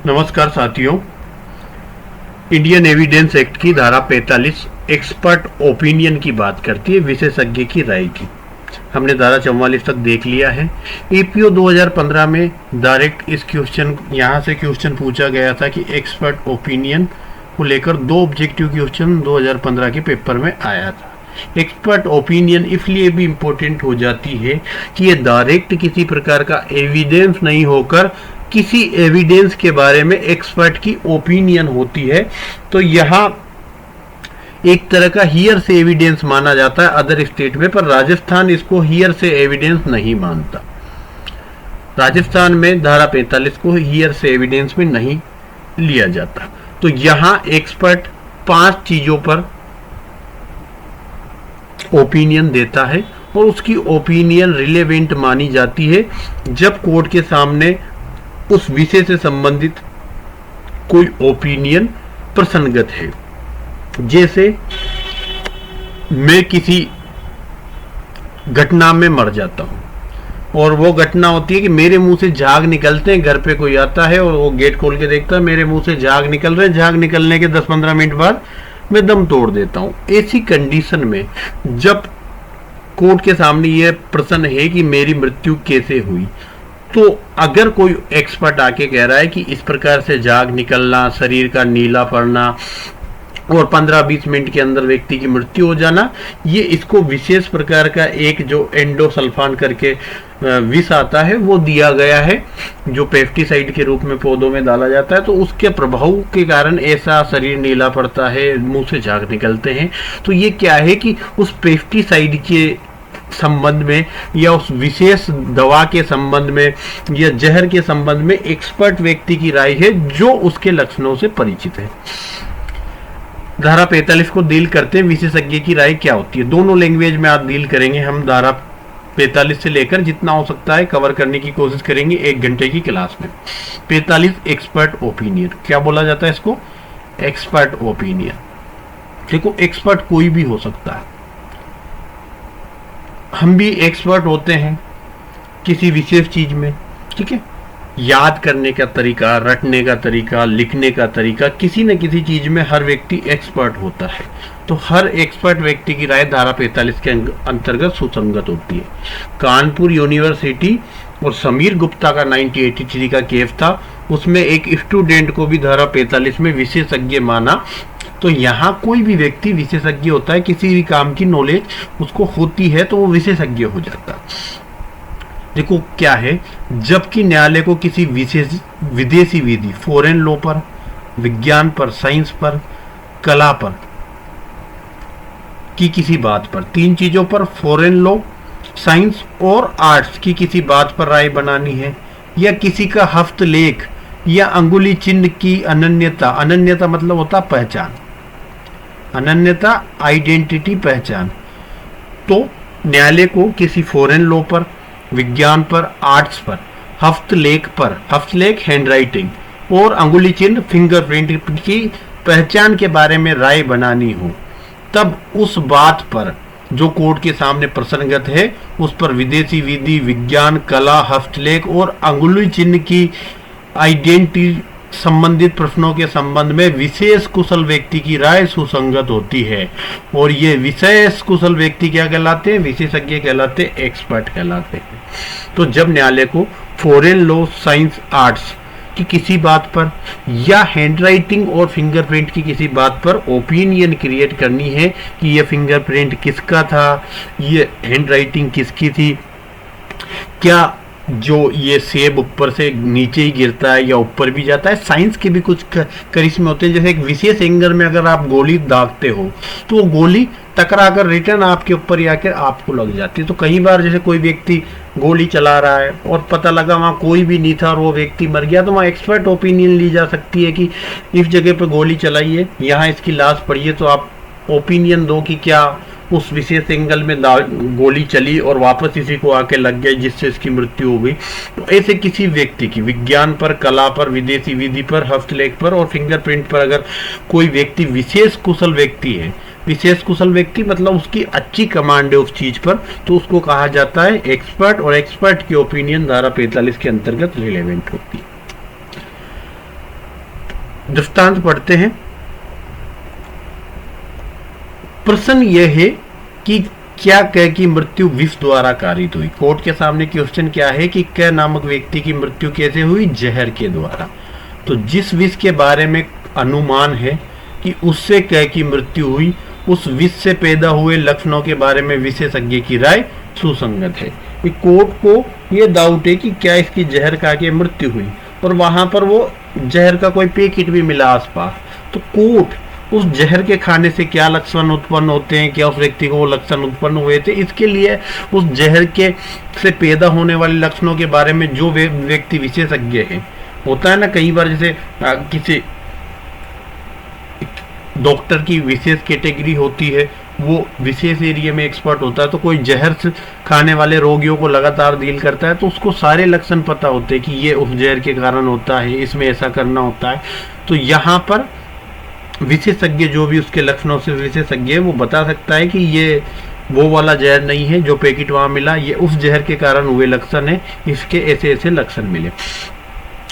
नमस्कार साथियों। Indian evidence act की धारा 45 एक्सपर्ट ओपिनियन की बात करती है, विशेषज्ञ की राय की। हमने धारा 44 तक देख लिया है। एपीओ 2015 में डायरेक्ट इस क्वेश्चन यहाँ से क्वेश्चन पूछा गया था कि एक्सपर्ट ओपिनियन को लेकर 2 ऑब्जेक्टिव क्वेश्चन 2015 के पेपर में आया था। एक्सपर्ट ओपिनियन इसलिए भी इम्पोर्टेंट हो जाती है कि ये डायरेक्ट किसी प्रकार का एविडेंस नहीं होकर किसी एविडेंस के बारे में एक्सपर्ट की ओपिनियन होती है। तो यहाँ एक तरह का हियर से एविडेंस माना जाता है अदर स्टेट में, पर राजस्थान इसको हियर से एविडेंस नहीं मानता। राजस्थान में धारा 45 को हियर से एविडेंस में नहीं लिया जाता। तो यहाँ एक्सपर्ट 5 चीजों पर ओपिनियन देता है और उसकी ओपिनियन रिलेवेंट मानी जाती है जब कोर्ट के सामने उस विषय से संबंधित कोई ओपिनियन प्रसंगत है। जैसे मैं किसी घटना में मर जाता हूं और वो घटना होती है कि मेरे मुंह से झाग निकलते हैं, घर पे कोई आता है और वो गेट खोल के देखता है मेरे मुंह से झाग निकल रहे हैं, झाग निकलने के 10-15 मिनट बाद मैं दम तोड़ देता हूं। ऐसी कंडीशन में जब कोर्ट के सामने यह प्रश्न है कि मेरी मृत्यु कैसे हुई, तो अगर कोई एक्सपर्ट आके कह रहा है कि इस प्रकार से झाग निकलना, शरीर का नीला पड़ना और 15-20 मिनट के अंदर व्यक्ति की मृत्यु हो जाना, ये इसको विशेष प्रकार का एक जो एंडोसल्फान करके विष आता है वो दिया गया है, जो पेस्टिसाइड के रूप में पौधों में डाला जाता है। तो उसके प्रभाव के कारण ऐसा शरीर नीला पड़ता है, मुंह से झाग निकलते हैं। तो ये क्या है कि उस पेस्टिसाइड के संबंध में या उस विशेष दवा के संबंध में या जहर के संबंध में एक्सपर्ट व्यक्ति की राय है जो उसके लक्षणों से परिचित है। धारा 45 को डील करते हैं विशेषज्ञ की राय क्या होती है। दोनों लैंग्वेज में आज डील करेंगे हम। धारा 45 से लेकर जितना हो सकता है कवर करने की कोशिश करेंगे 1 घंटे की क्लास में। 45 एक्सपर्ट ओपिनियन, क्या बोला जाता है इसको? Expert opinion. देखो, एक्सपर्ट कोई भी हो सकता है, हम भी एक्सपर्ट होते हैं किसी विशेष चीज में, ठीक है। याद करने का तरीका, रटने का तरीका, लिखने का तरीका, किसी न किसी चीज में हर व्यक्ति एक्सपर्ट होता है। तो हर एक्सपर्ट व्यक्ति की राय धारा 45 के अंतर्गत सुसंगत होती है। कानपुर यूनिवर्सिटी और समीर गुप्ता का 1983 का केस था, उसमें एक स्टूडेंट को भी धारा 45 में विशेषज्ञ माना। तो यहाँ कोई भी व्यक्ति विशेषज्ञ होता है, किसी भी काम की नॉलेज उसको होती है तो वो विशेषज्ञ हो जाता है। देखो क्या है, जबकि न्यायालय को किसी विशेष विदेशी विधि, फॉरेन लॉ पर, विज्ञान पर, साइंस पर, कला पर की किसी बात पर, 3 चीजों पर, फॉरेन लॉ, साइंस और आर्ट्स की किसी बात पर राय बनानी है, या किसी का हस्तलेख या अंगुली चिन्ह की अनन्यता, अनन्यता मतलब होता पहचान, अनन्यता आइडेंटिटी पहचान, तो न्यायालय को किसी फॉरेन लॉ पर, विज्ञान पर, आर्ट्स पर, हस्तलेख पर, हस्तलेख हैंडराइटिंग और अंगुली चिन्ह फिंगरप्रिंट की पहचान के बारे में राय बनानी हो, तब उस बात पर जो कोर्ट के सामने प्रसंगत है उस पर विदेशी विधि, विज्ञान, कला, हस्तलेख और अंगुली चिन्ह की आइडेंटिटी संबंधित प्रश्नों के संबंध में विशेष कुशल व्यक्ति की राय सुसंगत होती है। और ये विशेष कुशल व्यक्ति क्या कहलाते हैं? विशेषज्ञ कहलाते हैं, एक्सपर्ट कहलाते हैं। तो जब न्यायालय को फॉरेन लॉ, साइंस, आर्ट्स की किसी बात पर या हैंडराइटिंग और फिंगरप्रिंट की किसी बात पर ओपिनियन क्रिएट करनी है कि ये फिंगरप्रिंट किसका था, ये हैंडराइटिंग किसकी थी, क्या जो ये सेब ऊपर से नीचे ही गिरता है या ऊपर भी जाता है। साइंस के भी कुछ करिश्मे होते हैं, जैसे एक विशेष एंगल में अगर आप गोली दागते हो तो वो गोली टकरा कर रिटर्न आपके ऊपर ही आकर आपको लग जाती है। तो कई बार जैसे कोई व्यक्ति गोली चला रहा है और पता लगा वहाँ कोई भी नहीं था और वो व्यक्ति मर गया, तो वहाँ एक्सपर्ट ओपिनियन ली जा सकती है कि इस जगह पर गोली चलाई है, यहाँ इसकी लाश पड़ी है, तो आप ओपिनियन दो कि क्या उस विशेष एंगल में गोली चली और वापस इसी को आके लग गई जिससे इसकी मृत्यु हो गई। तो ऐसे किसी व्यक्ति की विज्ञान पर, कला पर, विदेशी विधि पर, हस्तलेख पर और फिंगरप्रिंट पर अगर कोई व्यक्ति विशेष कुशल व्यक्ति है, विशेष कुशल व्यक्ति मतलब उसकी अच्छी कमांड है उस चीज पर, तो उसको कहा जाता है एक्सपर्ट, और एक्सपर्ट की ओपिनियन धारा 45 के अंतर्गत रिलेवेंट होती है। दृष्टांत पढ़ते हैं। प्रश्न यह है कि क्या क की मृत्यु विष द्वारा कारित हुई। कोर्ट के सामने क्वेश्चन क्या है कि क नामक व्यक्ति की मृत्यु कैसे हुई? जहर के द्वारा। तो जिस विष के बारे में अनुमान है कि उससे क की मृत्यु हुई, उस विष से पैदा हुए लक्षणों के बारे में विशेषज्ञ की राय सुसंगत है। कोर्ट को यह डाउट है कि क्या इसकी जहर खा के मृत्यु हुई, और वहां पर वो जहर का कोई पैकेट भी मिला आसपास। तो कोर्ट उस जहर के खाने से क्या लक्षण उत्पन्न होते हैं, क्या उस व्यक्ति को वो लक्षण उत्पन्न हुए थे, इसके लिए उस जहर के से पैदा होने वाले लक्षणों के बारे में जो व्यक्ति विशेषज्ञ है, होता है ना कई बार, जैसे किसी डॉक्टर की विशेष कैटेगरी होती है, वो विशेष एरिया में एक्सपर्ट होता है, तो कोई जहर खाने वाले रोगियों को लगातार डील करता है, तो उसको सारे लक्षण पता होते हैं कि ये उस जहर के कारण होता है, इसमें ऐसा करना होता है। तो यहाँ पर विशेषज्ञ जो भी उसके लक्षणों से विशेषज्ञ है, वो बता सकता है कि ये वो वाला जहर नहीं है जो पैकेट वहां मिला, ये उस जहर के कारण हुए लक्षण है, इसके ऐसे ऐसे लक्षण मिले।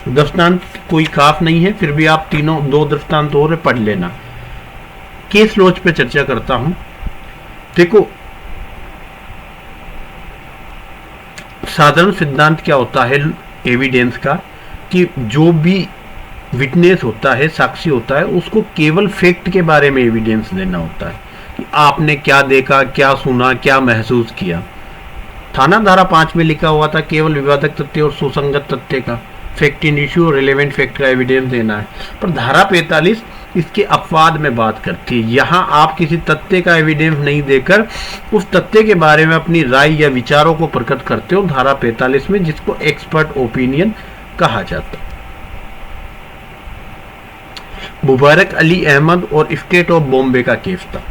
दृष्टांत कोई खास नहीं है, फिर भी आप तीनों दो दृष्टांत और पढ़ लेना। केस लॉज पे चर्चा करता हूं। देखो, साधारण सिद्धांत क्या होता है एविडेंस का, कि जो भी विटनेस होता है, साक्षी होता है, उसको केवल फैक्ट के बारे में एविडेंस देना होता है कि आपने क्या देखा, क्या सुना, क्या महसूस किया। थाना धारा 5 में लिखा हुआ था केवल विवादक तथ्य और सुसंगत तथ्य का, फैक्ट इन इश्यू और रिलेवेंट फैक्ट का एविडेंस देना है। पर धारा 45 इसके अपवाद में बात करती है। यहाँ आप किसी तथ्य का एविडेंस नहीं देकर उस तथ्य के बारे में अपनी राय या विचारों को प्रकट करते हो, धारा 45 में, जिसको एक्सपर्ट ओपिनियन कहा जाता है। मुबारक अली अहमद और स्टेट ऑफ बॉम्बे का केस था।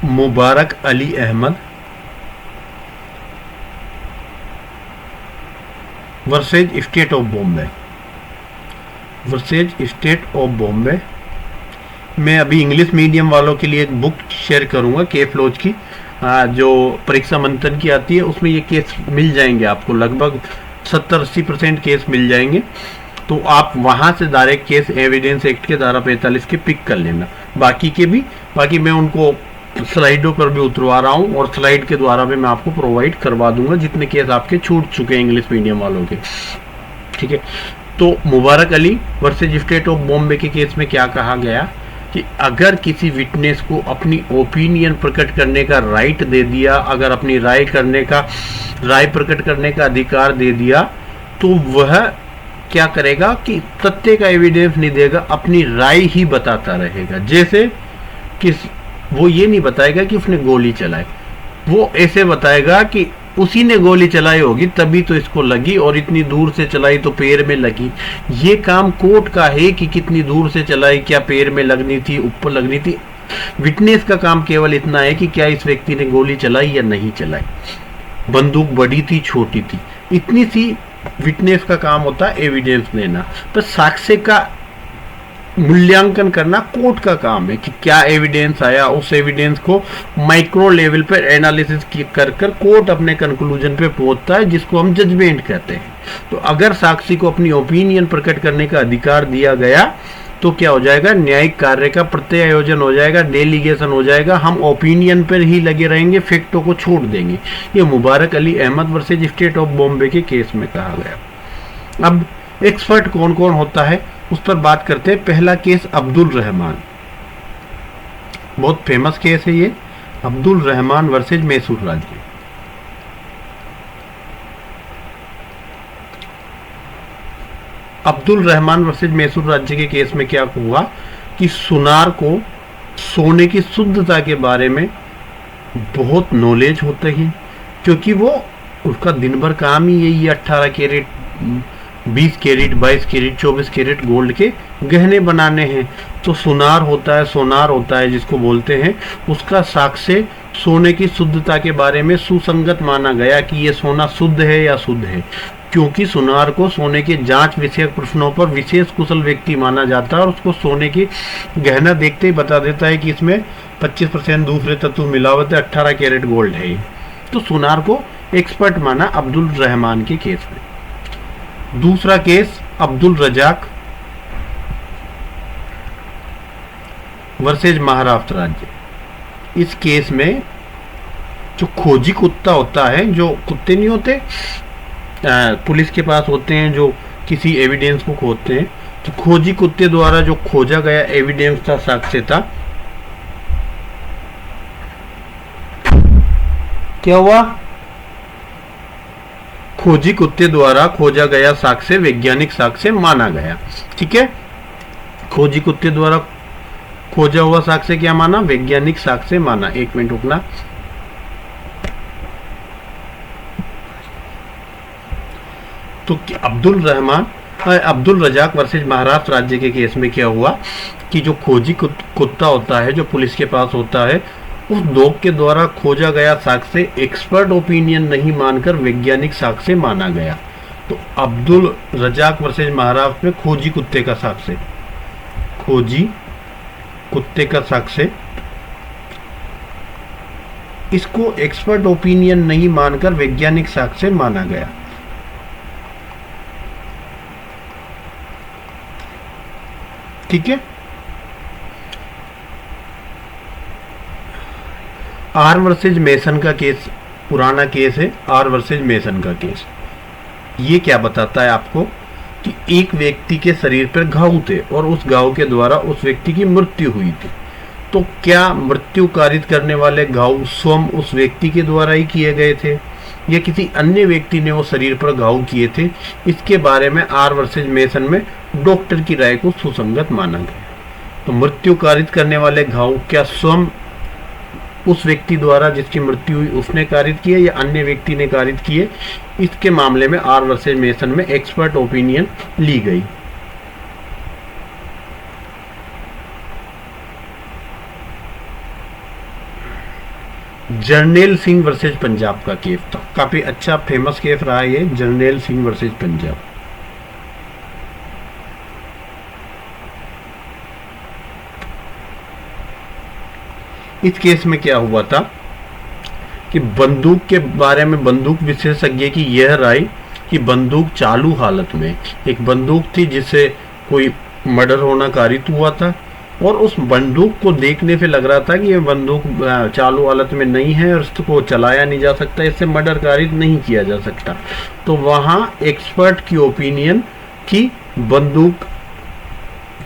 Mubarak Ali Ahmad versus state of Bombay, versus state of Bombay. मैं अभी इंग्लिश मीडियम वालों के लिए एक बुक शेयर करूंगा केस लॉज की, जो परीक्षा मंथन की आती है, उसमें ये केस मिल जाएंगे आपको, लगभग 70-80% केस मिल जाएंगे। तो आप वहां से डायरेक्ट केस एविडेंस एक्ट के धारा 45 के पिक कर लेना। बाकी मैं उनको स्लाइडों पर भी उतरवा रहा हूँ, और स्लाइड के द्वारा भी मैं आपको प्रोवाइड करवा दूंगा जितने केस आपके छूट चुके हैं इंग्लिश मीडियम वालों के। ठीक है, तो Mubarak Ali versus state of Bombay के केस में क्या कहा गया कि अगर किसी विटनेस को अपनी ओपिनियन प्रकट करने का राइट दे दिया, अगर अपनी राय प्रकट करने का अधिकार दे दिया, तो वह क्या करेगा कि तथ्य का एविडेंस नहीं देगा, अपनी राय ही बताता रहेगा। जैसे कि वो ये नहीं बताएगा कि उसने गोली चलाई, वो ऐसे बताएगा कि उसी ने गोली चलाई होगी तभी तो इसको लगी, और इतनी दूर से चलाई तो पैर में लगी। ये काम कोर्ट का है कि कितनी दूर से चलाई, क्या पैर में लगनी थी, ऊपर लगनी थी। विटनेस का काम केवल इतना है कि क्या इस व्यक्ति ने गोली चलाई या नहीं चलाई, बंदूक बड़ी थी छोटी थी, इतनी सी विटनेस का काम होता है एविडेंस देना। पर साक्ष्य का मूल्यांकन करना कोर्ट का काम है कि क्या एविडेंस आया, उस एविडेंस को माइक्रो लेवल पर एनालिसिस कर कोर्ट अपने कंक्लूजन पे पहुंचता है, जिसको हम जजमेंट कहते हैं। तो अगर साक्षी को अपनी ओपिनियन प्रकट करने का अधिकार दिया गया तो क्या हो जाएगा, न्यायिक कार्य का प्रत्यायोजन हो जाएगा, डेलीगेशन हो जाएगा, हम ओपिनियन पर ही लगे रहेंगे, फैक्टों को छोड़ देंगे। ये Mubarak Ali Ahmad versus state of Bombay के केस में कहा गया। अब एक्सपर्ट कौन कौन होता है उस पर बात करते हैं। पहला केस अब्दुल रहमान, बहुत फेमस केस है ये, अब्दुल रहमान वर्सेज मैसूर राज्य। अब्दुल रहमान वर्सेज मैसूर राज्य के केस में क्या हुआ कि सुनार को सोने की शुद्धता के बारे में बहुत नॉलेज होता है, क्योंकि वो उसका दिन भर काम ही यही 18 carat 20 carat 22 carat 24 carat gold के गहने बनाने हैं। तो सोनार होता है जिसको बोलते हैं, उसका साक्ष्य सोने की शुद्धता के बारे में सुसंगत माना गया कि ये सोना शुद्ध है या शुद्ध है, क्योंकि सुनार को सोने के जांच विषयक प्रश्नों पर विशेष कुशल व्यक्ति माना जाता है, और उसको सोने की गहना देखते ही बता देता है कि इसमें 25% दूसरे तत्व मिलावट है, 18 कैरेट गोल्ड है। तो सुनार को एक्सपर्ट माना अब्दुल रहमान के केस में। दूसरा केस अब्दुल रजाक वर्सेज महाराष्ट्र राज्य। इस केस में जो खोजी कुत्ता होता है, जो कुत्ते नहीं होते पुलिस के पास होते हैं जो किसी एविडेंस को खोजते हैं, तो खोजी कुत्ते द्वारा जो खोजा गया एविडेंस था, साक्ष्य था, क्या हुआ? खोजी कुत्ते द्वारा खोजा गया साक्ष्य वैज्ञानिक साक्ष्य माना गया। ठीक है, खोजी कुत्ते द्वारा खोजा हुआ साक्ष्य क्या माना? वैज्ञानिक साक्ष्य माना। एक मिनट रुकना। तो अब्दुल रजाक वर्सेज महाराष्ट्र राज्य के केस में क्या हुआ कि जो खोजी कुत्ता होता है, जो पुलिस के पास होता है, उस डॉग के द्वारा खोजा गया साक्ष्य एक्सपर्ट ओपिनियन नहीं मानकर वैज्ञानिक साक्ष्य माना गया। तो अब्दुल रजाक वर्सेज महाराष्ट्र में खोजी कुत्ते का साक्ष्य, खोजी कुत्ते का साक्ष्य, इसको एक्सपर्ट ओपिनियन नहीं मानकर वैज्ञानिक साक्ष्य माना गया। ठीक है, आर वर्सेज मेसन का केस पुराना केस है। आर वर्सेज मेसन का केस ये क्या बताता है आपको कि एक व्यक्ति के शरीर पर घाव थे और उस घाव के द्वारा उस व्यक्ति की मृत्यु हुई थी। तो क्या मृत्यु कारित करने वाले घाव स्वयं उस व्यक्ति के द्वारा ही किए गए थे या किसी अन्य व्यक्ति ने वो शरीर पर घाव किए थे? इसके बारे में आर वर्सेज मेसन में डॉक्टर की राय को सुसंगत माना गया। तो मृत्यु कारित करने वाले घाव क्या स्वयं उस व्यक्ति द्वारा जिसकी मृत्यु हुई उसने कारित किए या अन्य व्यक्ति ने कारित किए? इसके मामले में आर वर्सेज मेसन में एक्सपर्ट ओपिनियन ली गई। जर्नैल सिंह वर्सेज पंजाब का केस था, काफी अच्छा फेमस केस रहा है ये, जर्नैल सिंह वर्सेज पंजाब। इस केस में क्या हुआ था कि बंदूक के बारे में बंदूक विशेषज्ञ की यह राय कि बंदूक चालू हालत में, एक बंदूक थी जिससे कोई मर्डर होना कारित हुआ था और उस बंदूक को देखने से लग रहा था कि यह बंदूक चालू हालत में नहीं है और इसको चलाया नहीं जा सकता, इससे मर्डर कारित नहीं किया जा सकता। तो वहाँ एक्सपर्ट की ओपिनियन कि बंदूक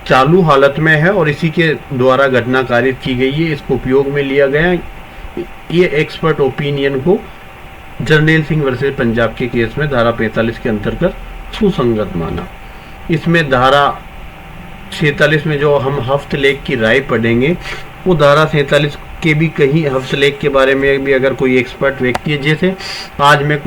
चालू हालत में है और इसी के द्वारा घटना कारित की गई है, इसको उपयोग में लिया गया। ये एक्सपर्ट ओपिनियन को जर्नैल सिंह वर्सेज पंजाब के केस में धारा 45 के अंतर्गत सुसंगत माना। इसमें धारा 46 में जो हम हस्तलेख की राय पढ़ेंगे वो धारा 47 के भी कहीं हस्तलेख के बारे में भी अगर कोई एक्सपर्ट व्यक्ति है, जैसे आज मैं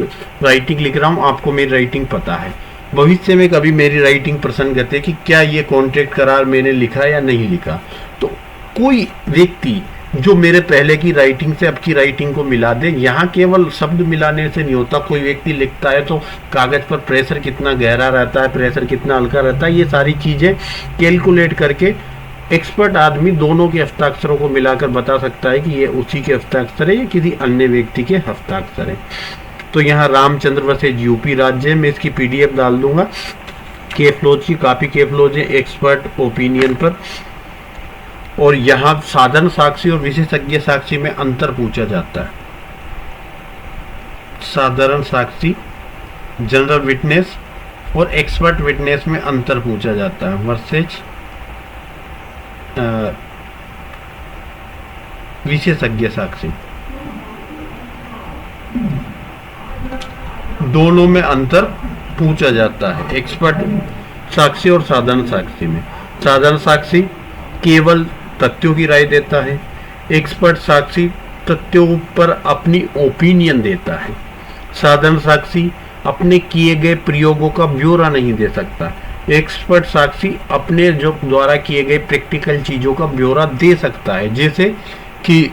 राइटिंग लिख रहा हूँ, आपको मेरी राइटिंग पता है, भविष्य में कभी मेरी राइटिंग प्रसंगत है कि क्या ये कॉन्ट्रैक्ट करार मैंने लिखा या नहीं लिखा, तो कोई व्यक्ति जो मेरे पहले की राइटिंग से अब की राइटिंग को मिला दे। यहाँ केवल शब्द मिलाने से नहीं होता, कोई व्यक्ति लिखता है तो कागज पर प्रेशर कितना गहरा रहता है, प्रेशर कितना हल्का रहता है, ये सारी चीजें कैलकुलेट करके एक्सपर्ट आदमी दोनों के हस्ताक्षरों को मिलाकर बता सकता है कि ये उसी के हस्ताक्षर है या किसी अन्य व्यक्ति के हस्ताक्षर है। तो यहाँ रामचंद्र वर्सेज यूपी राज्य में इसकी पीडीएफ डाल दूंगा, केफ्लोज की काफी केफ्लोज है एक्सपर्ट ओपिनियन पर। और यहाँ साधारण साक्षी और विशेषज्ञ साक्षी में अंतर पूछा जाता है। साधारण साक्षी जनरल विटनेस और एक्सपर्ट विटनेस में अंतर पूछा जाता है वर्सेज विशेषज्ञ साक्षी, दोनों में अंतर पूछा जाता है एक्सपर्ट साक्षी और साधारण साक्षी में। साधारण साक्षी केवल तथ्यों की राय देता है, एक्सपर्ट साक्षी तथ्यों पर अपनी ओपिनियन देता है। साधारण साक्षी अपने किए गए प्रयोगों का ब्यौरा नहीं दे सकता, एक्सपर्ट साक्षी अपने जो द्वारा किए गए प्रैक्टिकल चीजों का ब्यौरा दे सकता है। जैसे कि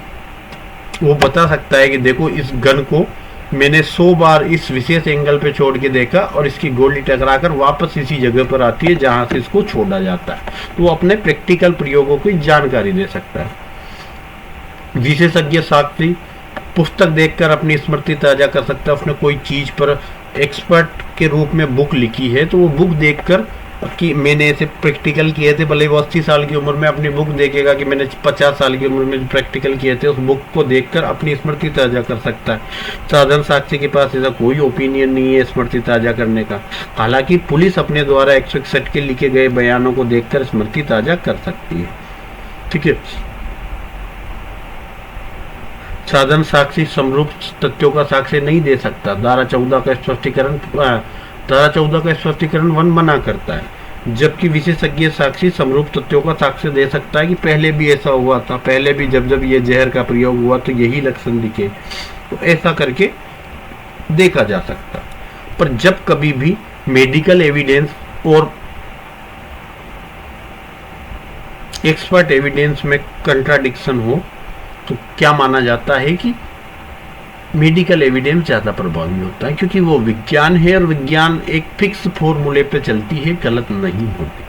वो बता सकता है कि देखो इस गन को मैंने 100 बार इस विशेष एंगल पे छोड़ के देखा और इसकी गोली टकराकर वापस इसी जगह पर आती है जहां से इसको छोड़ा जाता है, तो वो अपने प्रैक्टिकल प्रयोगों की जानकारी दे सकता है। विशेषज्ञ साक्षी पुस्तक देखकर अपनी स्मृति ताजा कर सकता है, उसने कोई चीज पर एक्सपर्ट के रूप में बुक लिखी है, तो वो बुक देखकर कि मैंने ऐसे प्रैक्टिकल किए थे, भले वो 80 साल की उम्र में अपनी बुक देखेगा कि मैंने 50 साल की उम्र में प्रैक्टिकल किए थे, उस बुक को देखकर अपनी स्मृति ताज़ा कर सकता है। साधन साक्षी के पास ऐसा कोई ओपिनियन नहीं है स्मृति ताज़ा करने का। हालांकि पुलिस अपने द्वारा 161 के लिखे गए बयानों को देखकर स्मृति ताज़ा कर सकती है। ठीक है, साधन साक्षी समरूप तथ्यों का साक्ष्य नहीं दे सकता। धारा 14 का स्पष्टीकरण 1 मना करता है, जबकि विशेषज्ञ साक्षी समरूप तथ्यों का साक्ष्य दे सकता है कि पहले भी ऐसा हुआ था, पहले भी जब ये जहर का प्रयोग हुआ तो यही लक्षण दिखे, तो ऐसा करके देखा जा सकता। पर जब कभी भी मेडिकल एविडेंस और एक्सपर्ट एविडेंस में कंट्राडिक्शन हो तो क्या माना जाता है कि मेडिकल एविडेंस ज़्यादा प्रभावी होता है, क्योंकि वो विज्ञान है और विज्ञान एक फिक्स फॉर्मूले पे चलती है, गलत नहीं होती।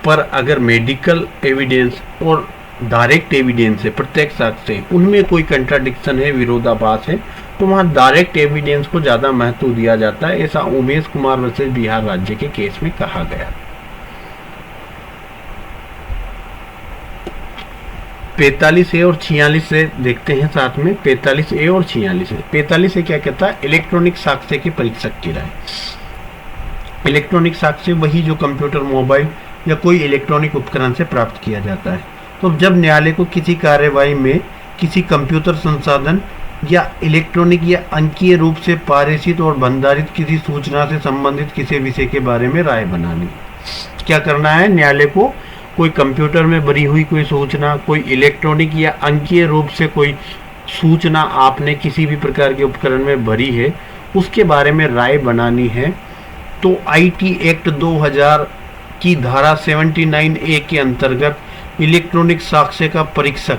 पर अगर मेडिकल एविडेंस और डायरेक्ट एविडेंस है, प्रत्यक्ष साक्ष्य, उनमें कोई कंट्राडिक्शन है, विरोधाभास है, तो वहाँ डायरेक्ट एविडेंस को ज़्यादा महत्व दिया जाता है। ऐसा उमेश कुमार वर्सेस बिहार राज्य के केस में कहा गया। 45A और 46 से देखते हैं साथ में। 45A और 46A। 45A क्या कहता है? इलेक्ट्रॉनिक साक्ष्य के परीक्षक की राय। इलेक्ट्रॉनिक साक्ष्य वही जो कंप्यूटर, मोबाइल या कोई इलेक्ट्रॉनिक उपकरण से प्राप्त किया जाता है। तो जब न्यायालय को किसी कार्यवाही में किसी कंप्यूटर संसाधन या इलेक्ट्रॉनिक या अंकीय रूप से पारित और भंडारित किसी सूचना से संबंधित किसी विषय के बारे में राय बनानी, क्या करना है? न्यायालय को कोई कंप्यूटर में भरी हुई कोई सूचना, कोई इलेक्ट्रॉनिक या अंकीय रूप से कोई सूचना आपने किसी भी प्रकार के उपकरण में भरी है, उसके बारे में राय बनानी है। तो आईटी एक्ट 2000 की धारा 79A के अंतर्गत इलेक्ट्रॉनिक साक्ष्य का परीक्षक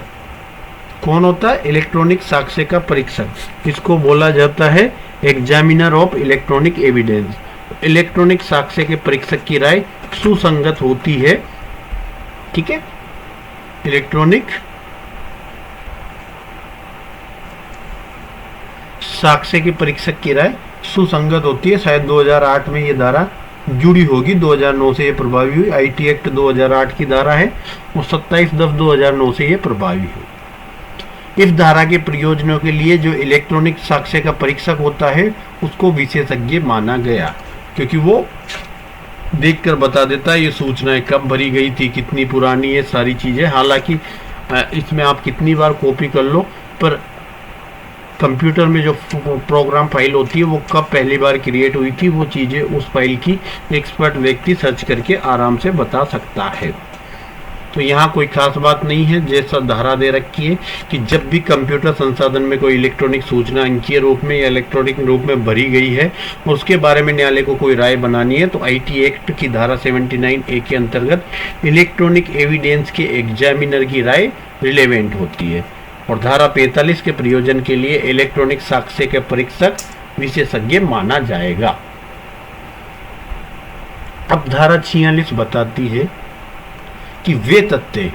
कौन होता है? इलेक्ट्रॉनिक साक्ष्य का परीक्षक। इसको बोला जाता है examiner of electronic evidence. Electronic साक्ष्य के परीक्षक की राय सुसंगत होती है। ठीक है, इलेक्ट्रॉनिक साक्ष्य के परीक्षक की राय सुसंगत होती है। शायद 2008 में ये धारा जुड़ी होगी, 2009 से ये प्रभावी हुई। आईटी एक्ट 2008 की धारा है और 27/10/2009 से ये प्रभावी हुई। इस धारा के प्रयोजनों के लिए जो इलेक्ट्रॉनिक साक्ष्य का परीक्षक होता है उसको विशेषज्ञ माना गया, क्योंकि वो देखकर बता देता है ये सूचनाएं कब भरी गई थी, कितनी पुरानी है, सारी चीज़ें। हालांकि इसमें आप कितनी बार कॉपी कर लो, पर कंप्यूटर में जो प्रोग्राम फाइल होती है वो कब पहली बार क्रिएट हुई थी, वो चीज़ें उस फाइल की एक्सपर्ट व्यक्ति सर्च करके आराम से बता सकता है। तो यहाँ कोई खास बात नहीं है, जैसा धारा दे रखी है कि जब भी कंप्यूटर संसाधन में कोई इलेक्ट्रॉनिक सूचना अंकीय रूप में या इलेक्ट्रॉनिक रूप में भरी गई है और उसके बारे में न्यायालय को कोई राय बनानी है, तो आईटी एक्ट की धारा 79A के अंतर्गत इलेक्ट्रॉनिक एविडेंस के एग्जामिनर की राय रिलेवेंट होती है। और धारा 45 के प्रयोजन के लिए इलेक्ट्रॉनिक साक्ष्य के परीक्षक विशेषज्ञ माना जाएगा। अब धारा 46 बताती है कि वे तथ्य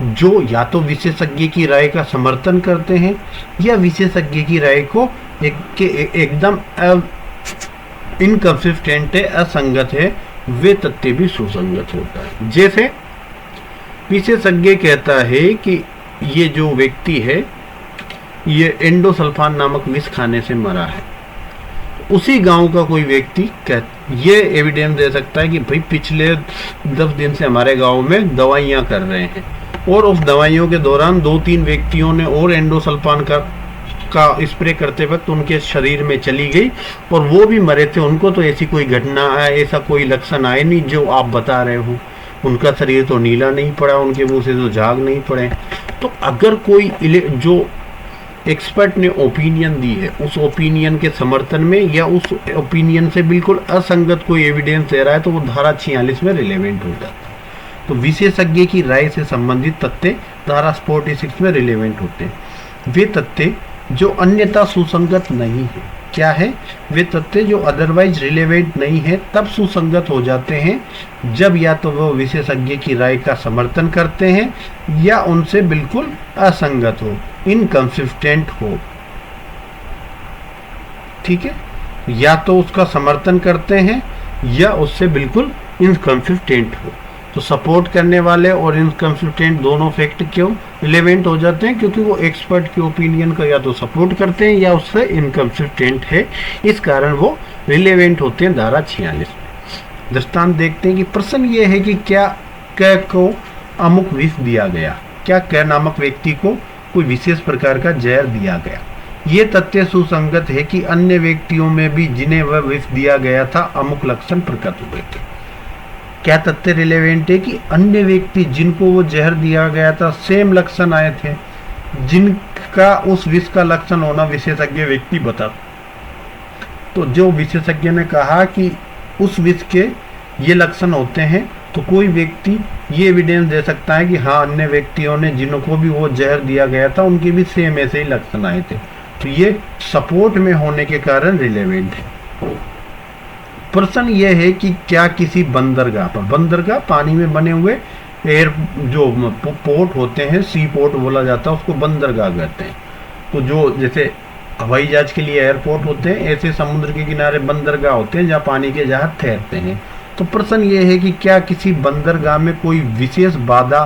जो या तो विशेषज्ञ की राय का समर्थन करते हैं या विशेषज्ञ की राय को एकदम इनकंसिस्टेंट है, असंगत है, वे तथ्य भी सुसंगत होता है। जैसे विशेषज्ञ कहता है कि ये जो व्यक्ति है ये एंडोसल्फान नामक विष खाने से मरा है, उसी गांव का कोई व्यक्ति ये एविडेंस दे सकता है कि भाई पिछले 10 दिन से हमारे गांव में दवाइयाँ कर रहे हैं और उस दवाइयों के दौरान 2-3 व्यक्तियों ने और एंडोसल्फान का स्प्रे करते वक्त उनके शरीर में चली गई और वो भी मरे थे। उनको तो ऐसी कोई घटना है, ऐसा कोई लक्षण आए नहीं जो आप बता रहे हो। उनका शरीर तो नीला नहीं पड़ा, उनके मुंह से तो झाग नहीं पड़े। तो अगर कोई जो एक्सपर्ट ने ओपिनियन दी है उस ओपिनियन के समर्थन में या उस ओपिनियन से बिल्कुल असंगत कोई एविडेंस दे रहा है, तो वो धारा 46 में रिलेवेंट हो जाता है। तो विशेषज्ञ की राय से संबंधित तथ्य धारा 46 में रिलेवेंट होते हैं। वे तथ्य जो अन्यथा सुसंगत नहीं है, क्या है? वे तथ्य जो अदरवाइज रिलेवेंट नहीं है तब सुसंगत हो जाते हैं जब या तो वो विशेषज्ञ की राय का समर्थन करते हैं या उनसे बिल्कुल असंगत हो, इनकंसिस्टेंट हो। ठीक है, या तो उसका समर्थन करते हैं या उससे बिल्कुल इनकंसिस्टेंट हो। तो सपोर्ट करने वाले और इनकंसिस्टेंट दोनों फैक्ट क्यों रिलेवेंट हो जाते हैं? क्योंकि वो एक्सपर्ट के ओपिनियन का या तो सपोर्ट करते हैं या उससे इनकंसिस्टेंट है, इस कारण वो रिलेवेंट होते हैं धारा 46 में। दृष्टांत देखते हैं कि प्रश्न ये है कि क्या क को अमुक विष दिया गया, क्या क नामक व्यक्ति को कोई विशेष प्रकार का जहर दिया गया। ये तथ्य सुसंगत है कि अन्य व्यक्तियों में भी जिन्हें वह विष दिया गया था अमुक लक्षण प्रकट हुए थे। क्या तथ्य रिलेवेंट है कि अन्य व्यक्ति जिनको वो जहर दिया गया था सेम लक्षण आए थे, जिनका उस विष का लक्षण होना विशेषज्ञ व्यक्ति बता। तो जो विशेषज्ञ ने कहा कि उस विष के ये लक्षण होते हैं, तो कोई व्यक्ति ये एविडेंस दे सकता है कि हाँ अन्य व्यक्तियों ने जिनको भी वो जहर दिया गया था उनके भी सेम ऐसे ही लक्षण आए थे। तो ये सपोर्ट में होने के कारण रिलेवेंट है। प्रश्न ये है कि क्या किसी बंदरगाह पर, बंदरगाह पानी में बने हुए एयर जो पोर्ट होते हैं, सी पोर्ट बोला जाता है, उसको बंदरगाह कहते हैं। तो जो जैसे हवाई जहाज के लिए एयरपोर्ट होते हैं, ऐसे समुद्र के किनारे बंदरगाह होते हैं जहाँ पानी के जहाज ठहरते हैं। तो प्रश्न ये है कि क्या किसी बंदरगाह में कोई विशेष बाधा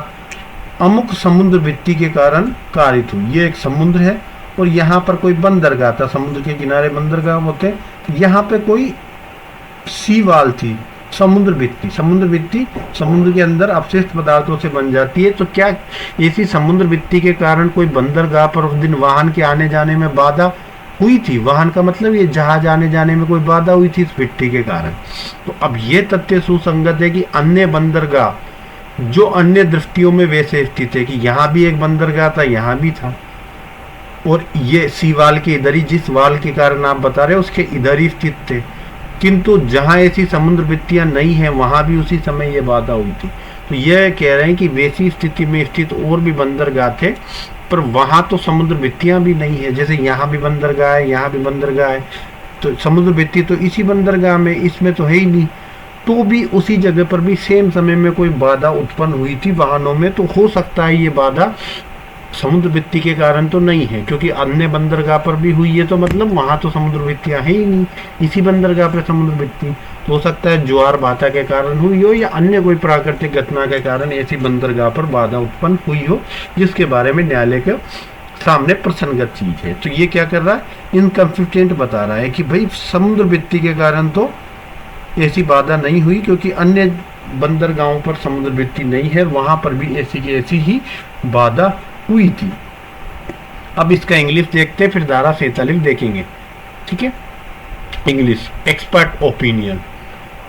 अमुक समुद्र वृत्ति के कारण कारित हुई। ये एक समुद्र है और यहाँ पर कोई बंदरगाह था, समुद्र के किनारे बंदरगाह होते हैं, यहाँ पे कोई सी वाल थी, समुद्र वृत्ति। समुद्र वृत्ति समुद्र के अंदर अपशिष्ट पदार्थों से बन जाती है। तो क्या इसी समुद्र वृत्ति के कारण कोई बंदरगाह पर उस दिन वाहन के आने जाने में बाधा हुई थी? वाहन का मतलब ये जहाज आने जाने में कोई बाधा हुई थी इस वृत्ति के कारण। तो अब ये तथ्य सुसंगत है कि अन्य बंदरगाह जो अन्य दृष्टियों में वैसे स्थित है कि यहाँ भी एक बंदरगाह था, यहाँ भी था, और ये सी वाल के इधर ही, जिस वाल के कारण आप बता रहे हो उसके इधर ही स्थित थे, किंतु जहां ऐसी समुद्र वृत्तियां नहीं है वहां भी उसी समय ये बाधा हुई थी। तो यह कह रहे हैं कि वैसी स्थिति में स्थित और भी बंदरगाह थे, पर वहां तो समुद्र वृत्तियां भी नहीं है। जैसे यहाँ भी बंदरगाह है, यहाँ भी बंदरगाह है, तो समुद्र वृत्ति तो इसी बंदरगाह में, इसमें तो है ही नहीं। तो भी उसी जगह पर भी सेम समय में कोई बाधा उत्पन्न हुई थी वाहनों में, तो हो सकता है ये बाधा समुद्र वृत्ति के कारण तो नहीं है, क्योंकि अन्य बंदरगाह पर भी हुई है, तो मतलब वहां तो समुद्र वृत्तियां है ही नहीं, इसी बंदरगाह पर समुद्र वृत्ति। तो हो सकता है ज्वार भाटा के कारण हुई हो या अन्य कोई प्राकृतिक घटना के कारण ऐसी बंदरगाह पर बाधा उत्पन्न हुई हो, जिसके बारे में न्यायालय के सामने प्रसंगत चीज है। तो ये क्या कर रहा है, इनकंसिस्टेंट बता रहा है कि भाई समुद्र वृत्ति के कारण तो ऐसी बाधा नहीं हुई, क्योंकि अन्य बंदरगाहों पर समुद्र वृत्ति नहीं है, वहां पर भी ऐसी की ऐसी ही बाधा हुई थी। अब इसका इंग्लिश देखते हैं, फिर धारा 47 देखेंगे। ठीक है, English expert opinion.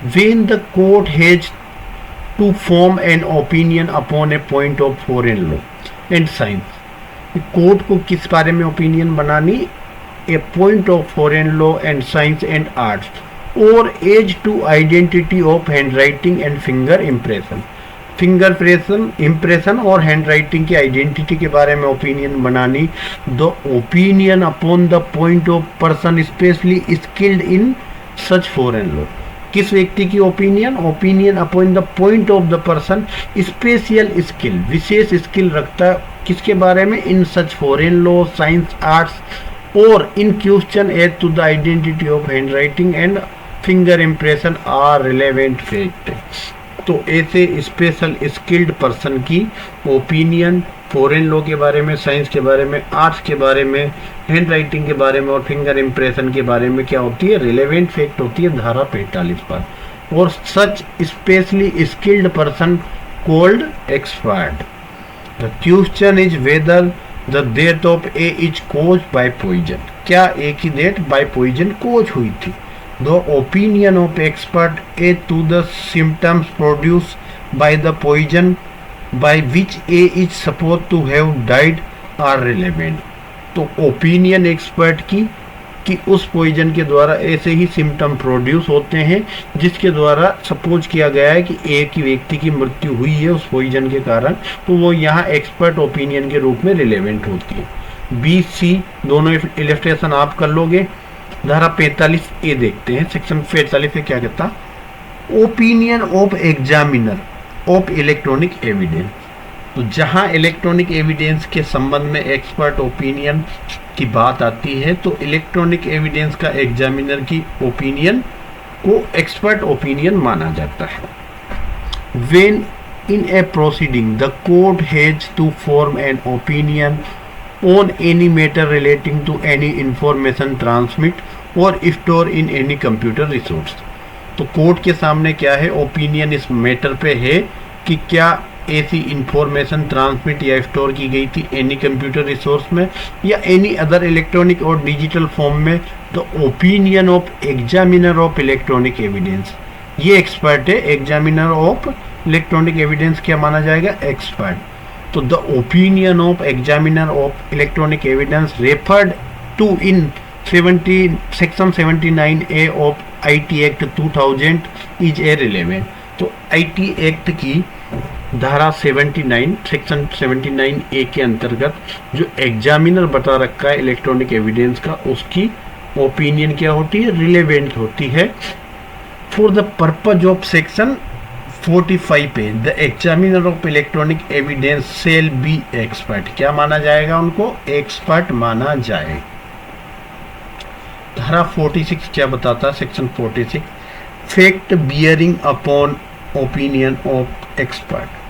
When the court has to form an opinion upon a point of foreign law and science, court को किस बारे में ओपिनियन बनानी, a point of foreign law and science and arts, और as to identity of handwriting and finger impression, finger impression और handwriting की identity के बारे में ओपिनियन बनानी। The opinion upon the point of person specially skilled in such foreign law, किस व्यक्ति की opinion, opinion upon the point of the person special skill, विशेष स्किल रखता है किसके बारे में, in such foreign law, science, arts, और in question as to the identity of handwriting and finger impression are relevant fact. तो ऐसे special skilled person की ओपिनियन फॉरेन लॉ के बारे में, साइंस के बारे में, आर्ट्स के बारे में, हैंड राइटिंग के बारे में और फिंगर इम्प्रेशन के बारे में क्या होती है, रिलेवेंट फैक्ट होती है धारा 45 पर। और such specially skilled person called expert. The question is whether the death of A is cause by poison, क्या ए की डेथ बाय पॉइजन कोज हुई थी। The opinion of expert as to the symptoms produced by the poison by which A is supposed to have died are relevant। तो opinion expert की कि उस poison के द्वारा ऐसे ही सिम्टम प्रोड्यूस होते हैं जिसके द्वारा सपोज किया गया है कि एक ही व्यक्ति की मृत्यु हुई है उस पॉइजन के कारण, तो वो यहाँ एक्सपर्ट ओपिनियन के रूप में रिलेवेंट होती है। बी सी दोनों इलस्ट्रेशन आप कर लोगे। धारा 45 ए देखते हैं, सेक्शन 45 से क्या कहता, opinion of examiner of electronic evidence. तो जहां इलेक्ट्रॉनिक एविडेंस के संबंध में एक्सपर्ट ओपिनियन की बात आती है तो इलेक्ट्रॉनिक एविडेंस का एग्जामिनर की ओपिनियन को एक्सपर्ट ओपिनियन माना जाता है। When in a proceeding the court has to form an opinion on any matter relating to any information transmit or store in any computer resource. तो court के सामने क्या है, ओपिनियन इस मैटर पे है कि क्या ऐसी इंफॉर्मेशन ट्रांसमिट या स्टोर की गई थी एनी कंप्यूटर रिसोर्स में या एनी अदर इलेक्ट्रॉनिक और डिजिटल फॉर्म में। The opinion of examiner of electronic evidence, ये एक्सपर्ट है। एग्जामिनर ऑफ इलेक्ट्रॉनिक एविडेंस क्या माना जाएगा, एक्सपर्ट। तो the opinion of examiner of electronic evidence referred to in section 79A of IT Act 2000 is a relevant. तो IT Act की धारा 79 section 79A के अंतर्गत जो एग्जामिनर बता रखा है इलेक्ट्रॉनिक एविडेंस का, उसकी ओपिनियन क्या होती है, रिलेवेंट होती है। For the purpose of section 45 पे the examiner of electronic evidence shall be expert, क्या माना जाएगा, उनको एक्सपर्ट माना जाए। धारा 46 क्या बताता है, section 46 fact bearing upon opinion of expert.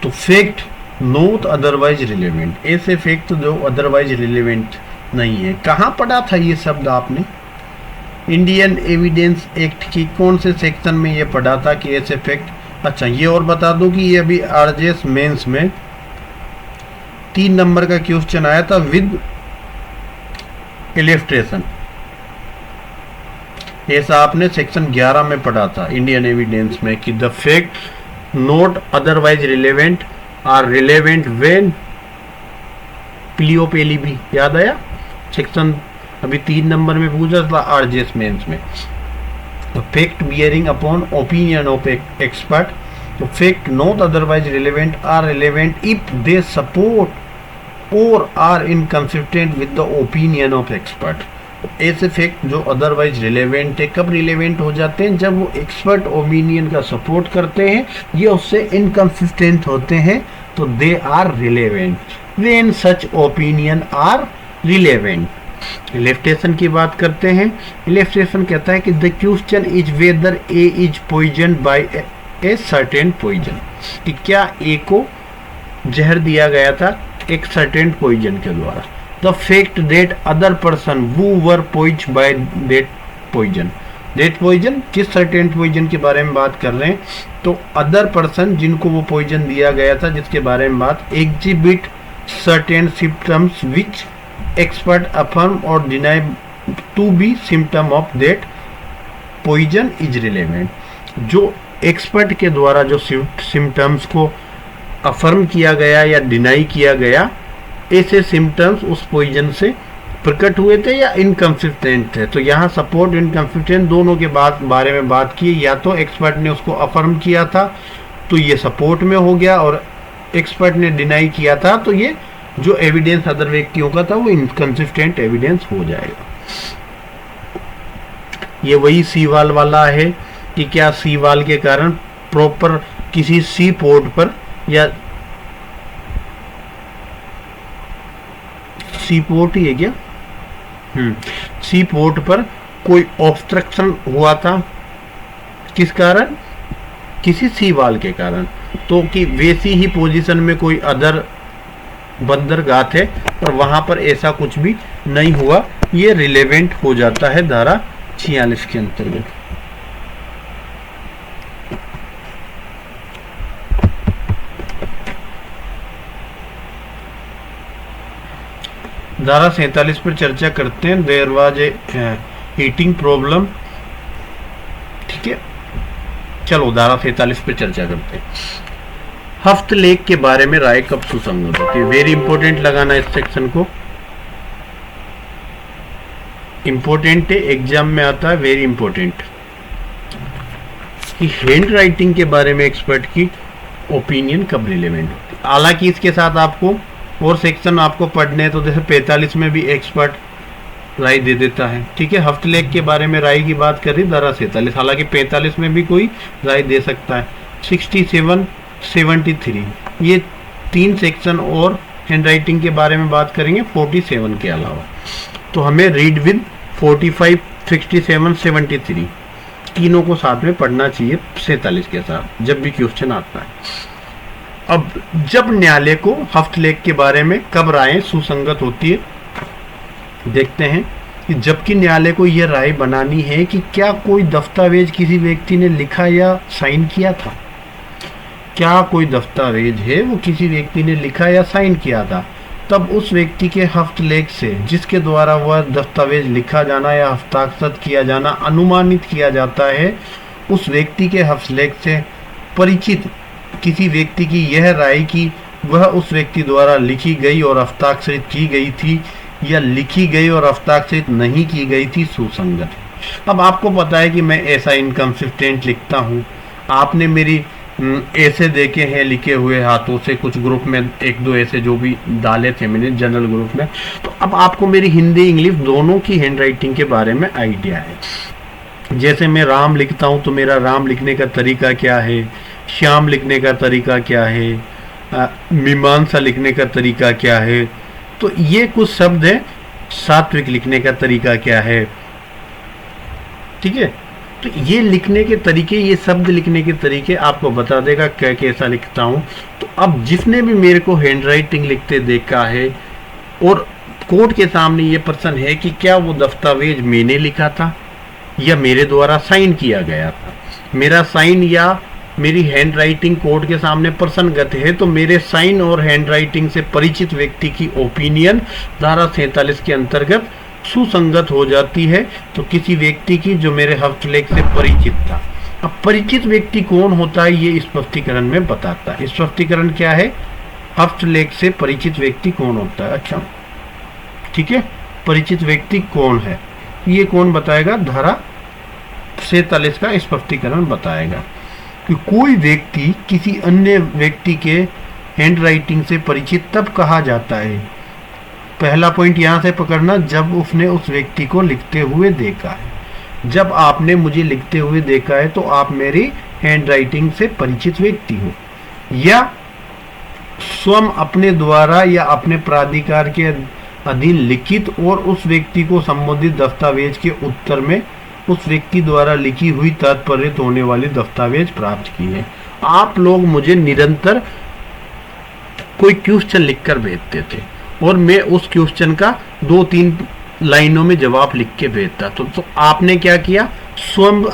तो फैक्ट नॉट अदरवाइज रिलेवेंट, ऐसे फैक्ट जो अदरवाइज रिलेवेंट नहीं है। कहाँ पढ़ा था ये शब्द आपने, इंडियन एविडेंस एक्ट की कौन से सेक्शन में ये पढ़ा था कि ऐसे फैक्ट। अच्छा ये और बता दो कि ये अभी RJS मेंस में 3 नंबर का क्वेश्चन आया था विद इलिस्ट्रेशन, ऐसा आपने सेक्शन 11 में पढ़ा था इंडियन एविडेंस में कि the fact not otherwise relevant are relevant when प्लियोपेली भी याद आया, सेक्शन अभी 3 नंबर में पूछा था RJS मेंस में। तो fact bearing upon opinion of expert, तो fact not otherwise relevant are relevant if they support or are inconsistent with the opinion of expert. ऐसे फैक्ट जो अदरवाइज रिलेवेंट है कब रिलेवेंट हो जाते हैं, जब वो एक्सपर्ट ओपिनियन का सपोर्ट करते हैं या उससे इनकंसिस्टेंट होते हैं, तो they are relevant when such opinion are relevant. Illustration की बात करते हैं। इलिस्ट्रेशन कहता है कि the question is whether A is poison by a certain poison, कि क्या ए को जहर दिया गया था एक सर्टेन पॉइजन के द्वारा। The fact that other person who were poise by that poison, that poison किस सर्टेन पॉइजन के बारे में बात कर रहे हैं, तो अदर पर्सन जिनको वो पॉइजन दिया गया था जिसके बारे में बात, exhibit certain symptoms which expert affirm or deny to be symptom of that poison is relevant. जो एक्सपर्ट के द्वारा जो सिम्टम्स को अफर्म किया गया या डिनाई किया गया, ऐसे सिम्टम्स उस पॉइजन से प्रकट हुए थे या इनकंसिस्टेंट थे। तो यहाँ सपोर्ट इनकंसिस्टेंट दोनों के बारे में बात की, या तो एक्सपर्ट ने उसको अफर्म किया था तो ये सपोर्ट में हो गया, और एक्सपर्ट ने डिनाई किया था तो ये जो एविडेंस अदर व्यक्तियों का था वो इनकंसिस्टेंट एविडेंस हो जाएगा। ये वही सीवाल वाला है कि क्या सीवाल के कारण प्रॉपर किसी सी पोर्ट पर या सी पोर्ट ही है क्या, सी पोर्ट पर कोई ऑब्स्ट्रक्शन हुआ था, किस कारण, किसी सी वाल के कारण, तो कि वैसी ही पोजीशन में कोई अदर बंदरगाह थे और वहां पर ऐसा कुछ भी नहीं हुआ, ये रिलेवेंट हो जाता है धारा 46 के अंतर्गत। धारा 47 पर चर्चा करते हैं। There was a heating problem, ठीक है, चलो धारा 47 पर चर्चा करते हैं। हस्तलेख के बारे में राय कब सुसंगत होती है, वेरी इंपॉर्टेंट लगाना इस सेक्शन को, इंपॉर्टेंट है, एग्जाम में आता है, वेरी इंपॉर्टेंट, कि हैंड राइटिंग के बारे में एक्सपर्ट की ओपिनियन कब रिलेवेंट होती है। हालांकि इसके साथ आपको और सेक्शन आपको पढ़ने हैं, तो जैसे 45 में भी एक्सपर्ट राय दे देता है, ठीक है। हस्तलेख के बारे में राय की बात कर रही धारा 47, हालांकि 45 में भी कोई राय दे सकता है। 67 73, ये 3 सेक्शन और हैंडराइटिंग के बारे में बात करेंगे 47 के अलावा। तो हमें रीड विद 45, 67, 73 तीनों को साथ में पढ़ना चाहिए 47 के साथ जब भी क्वेश्चन आता है। अब जब न्यायालय को हस्तलेख के बारे में कब राय सुसंगत होती है, देखते हैं कि जबकि न्यायालय को यह राय बनानी है कि क्या कोई दस्तावेज किसी व्यक्ति ने लिखा या साइन किया था, क्या कोई दस्तावेज है वो किसी व्यक्ति ने लिखा या साइन किया था, तब उस व्यक्ति के हस्तलेख से जिसके द्वारा वह दस्तावेज लिखा जाना या हस्ताक्षर किया जाना अनुमानित किया जाता है, उस व्यक्ति के हस्तलेख से परिचित किसी व्यक्ति की यह राय कि वह उस व्यक्ति द्वारा लिखी गई और हस्ताक्षरित की गई थी या लिखी गई और हस्ताक्षरित नहीं की गई थी सुसंगत है। अब आपको पता है कि मैं ऐसा इनकंसिस्टेंट लिखता हूँ, आपने मेरी ऐसे देखे हैं लिखे हुए हाथों से, कुछ ग्रुप में 1-2 ऐसे जो भी डाले थे मैंने जनरल ग्रुप में। तो अब आपको मेरी हिंदी इंग्लिश दोनों की हैंडराइटिंग के बारे में आइडिया है। जैसे मैं राम लिखता हूँ तो मेरा राम लिखने का तरीका क्या है, श्याम लिखने का तरीका क्या है, मीमांसा लिखने का तरीका क्या है, तो ये कुछ शब्द है। सात्विक लिखने का तरीका क्या है, ठीक है। तो ये लिखने के तरीके, ये शब्द लिखने के तरीके आपको बता देगा क्या कैसा लिखता हूँ। तो अब जिसने भी मेरे को हैंडराइटिंग लिखते देखा है और कोर्ट के सामने ये प्रश्न है कि क्या वो दस्तावेज मैंने लिखा था या मेरे द्वारा साइन किया गया था, मेरा साइन या मेरी हैंडराइटिंग कोर्ट के सामने प्रसंगत है, तो मेरे साइन और हैंडराइटिंग से परिचित व्यक्ति की ओपिनियन धारा 47 के अंतर्गत सुसंगत हो जाती है। तो किसी व्यक्ति की जो मेरे हस्तलेख से परिचित था। अब परिचित व्यक्ति कौन होता है ये स्पष्टीकरण में बताता है। स्पष्टीकरण क्या है, हस्तलेख से परिचित व्यक्ति कौन होता है। अच्छा ठीक है, परिचित व्यक्ति कौन है ये कौन बताएगा, धारा 47 का स्पष्टीकरण बताएगा कि कोई व्यक्ति किसी अन्य व्यक्ति के हैंडराइटिंग से परिचित तब कहा जाता है। पहला पॉइंट यहाँ से पकड़ना, जब उसने उस व्यक्ति को लिखते हुए देखा है। जब आपने मुझे लिखते हुए देखा है तो आप मेरी हैंडराइटिंग से परिचित व्यक्ति हो, या स्वयं अपने द्वारा या अपने प्राधिकार के अधीन लिखित और उस व्यक्ति को संबंधित दस्तावेज के उत्तर में उस व्यक्ति द्वारा लिखी हुई तात्पर्य होने वाली दस्तावेज प्राप्त की है। आप लोग मुझे निरंतर कोई क्वेश्चन लिखकर भेजते थे और मैं उस क्वेश्चन का 2-3 लाइनों में जवाब लिख के भेजता। तो आपने क्या किया, स्वयं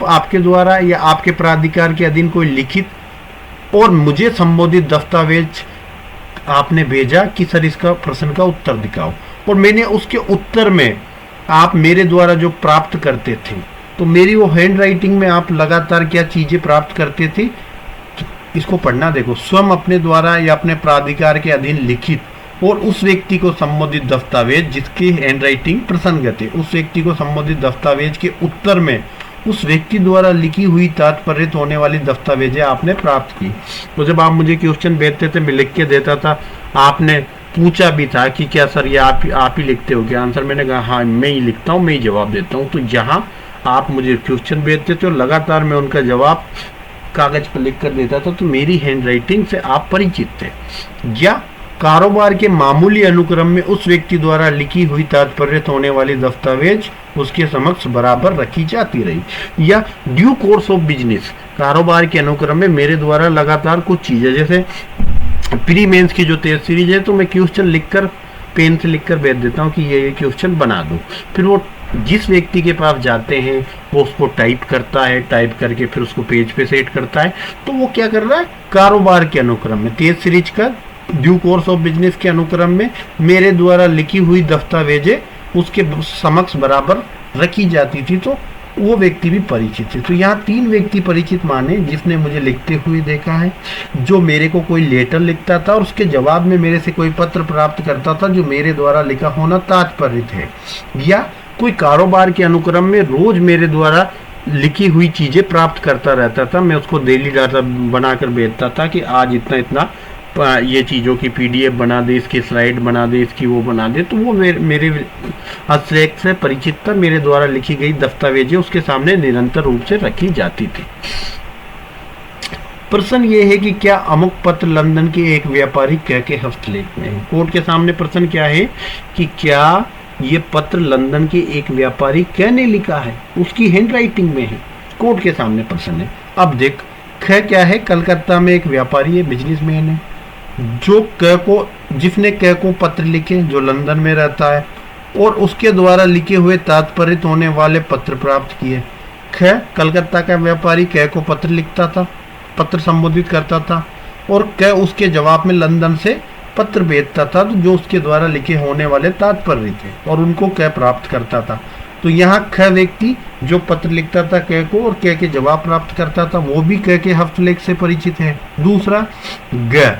आपके द्वारा या आपके प्राधिकार के अधीन कोई लिखित और मुझे संबोधित दस्तावेज आपने भेजा कि सर इसका प्रश्न का उत्तर दिखाओ, और मैंने उसके उत्तर में आप मेरे द्वारा जो प्राप्त करते थे, तो मेरी वो हैंड राइटिंग में आप लगातार क्या चीजें प्राप्त करते थे, इसको पढ़ना देखो। स्वयं अपने द्वारा या अपने प्राधिकार के अधीन लिखित और उस व्यक्ति को संबोधित दस्तावेज जिसकी हैंड राइटिंग प्रसंगत है, उस व्यक्ति को संबोधित दस्तावेज के उत्तर में उस व्यक्ति द्वारा लिखी हुई तात्पर्य होने वाली दस्तावेजें आपने प्राप्त की। तो जब आप मुझे क्वेश्चन भेजते थे मैं लिख के देता था, आपने पूछा भी था कि क्या सर ये आप ही लिखते हो क्या आंसर, मैंने कहा हाँ मैं ही लिखता हूँ, मैं ही जवाब देता हूँ। तो जहाँ आप मुझे क्वेश्चन भेजते थे और लगातार मैं उनका जवाब कागज पर लिख कर देता था, तो मेरी हैंड राइटिंग से आप परिचित थे। या कारोबार के मामूली अनुक्रम में उस व्यक्ति द्वारा लिखी हुई तात्पर्य होने वाली दस्तावेज उसके समक्ष बराबर रखी जाती रही। या ड्यू कोर्स ऑफ बिजनेस, कारोबार के अनुक्रम में मेरे द्वारा लगातार कुछ चीजें, जैसे प्री मेंस की जो टेस्ट सीरीज है, तो मैं क्वेश्चन लिखकर पेन से लिखकर भेज देता हूँ कि ये क्वेश्चन बना दो। फिर वो जिस व्यक्ति के पास जाते हैं वो उसको टाइप करता है, टाइप करके फिर उसको पेज पे सेट करता है। तो वो क्या कर रहा है, कारोबार के अनुक्रम में टेस्ट सीरीज का ड्यू कोर्स ऑफ बिजनेस के अनुक्रम में मेरे द्वारा लिखी हुई दस्तावेजें उसके समक्ष बराबर रखी जाती थी, तो वो व्यक्ति भी परिचित है। तो यहाँ 3 व्यक्ति परिचित माने, जिसने मुझे लिखते हुए देखा है, जो मेरे को कोई लेटर लिखता था और उसके जवाब में मेरे से कोई पत्र प्राप्त करता था जो मेरे द्वारा लिखा होना तात्पर्य है, या कोई कारोबार के अनुक्रम में रोज मेरे द्वारा लिखी हुई चीजें प्राप्त करता रहता था। मैं उसको डेली डाटा बनाकर भेजता था कि आज इतना इतना ये चीज़ों की PDF बना दे, इसकी स्लाइड बना दे, इसकी वो बना दे। तो वो मेरे हस्तलेख से परिचित था, मेरे द्वारा लिखी गई दस्तावेजें उसके सामने निरंतर रूप से रखी जाती थी। प्रश्न ये है कि क्या अमुक पत्र लंदन के एक व्यापारी क के हस्तलेख में है। कोर्ट के सामने प्रश्न क्या है कि क्या ये पत्र लंदन के एक व्यापारी क ने लिखा है, उसकी हैंड राइटिंग में है। कोर्ट के सामने प्रश्न है। अब देख, ख क्या है, कलकत्ता में एक व्यापारी है, बिजनेसमैन है, जो क को, जिसने क को पत्र लिखे, जो लंदन में रहता है और उसके द्वारा लिखे हुए तात्पर्य होने वाले पत्र प्राप्त किए। ख कलकत्ता का व्यापारी क को पत्र लिखता था, पत्र संबोधित करता था और क उसके जवाब में लंदन से पत्र भेजता था, तो जो उसके द्वारा लिखे होने वाले तात्पर्य थे और उनको क प्राप्त करता था। तो यहाँ ख व्यक्ति जो पत्र लिखता था क को और क के जवाब प्राप्त करता था, वो भी क के हस्तलेख से परिचित है। दूसरा ग,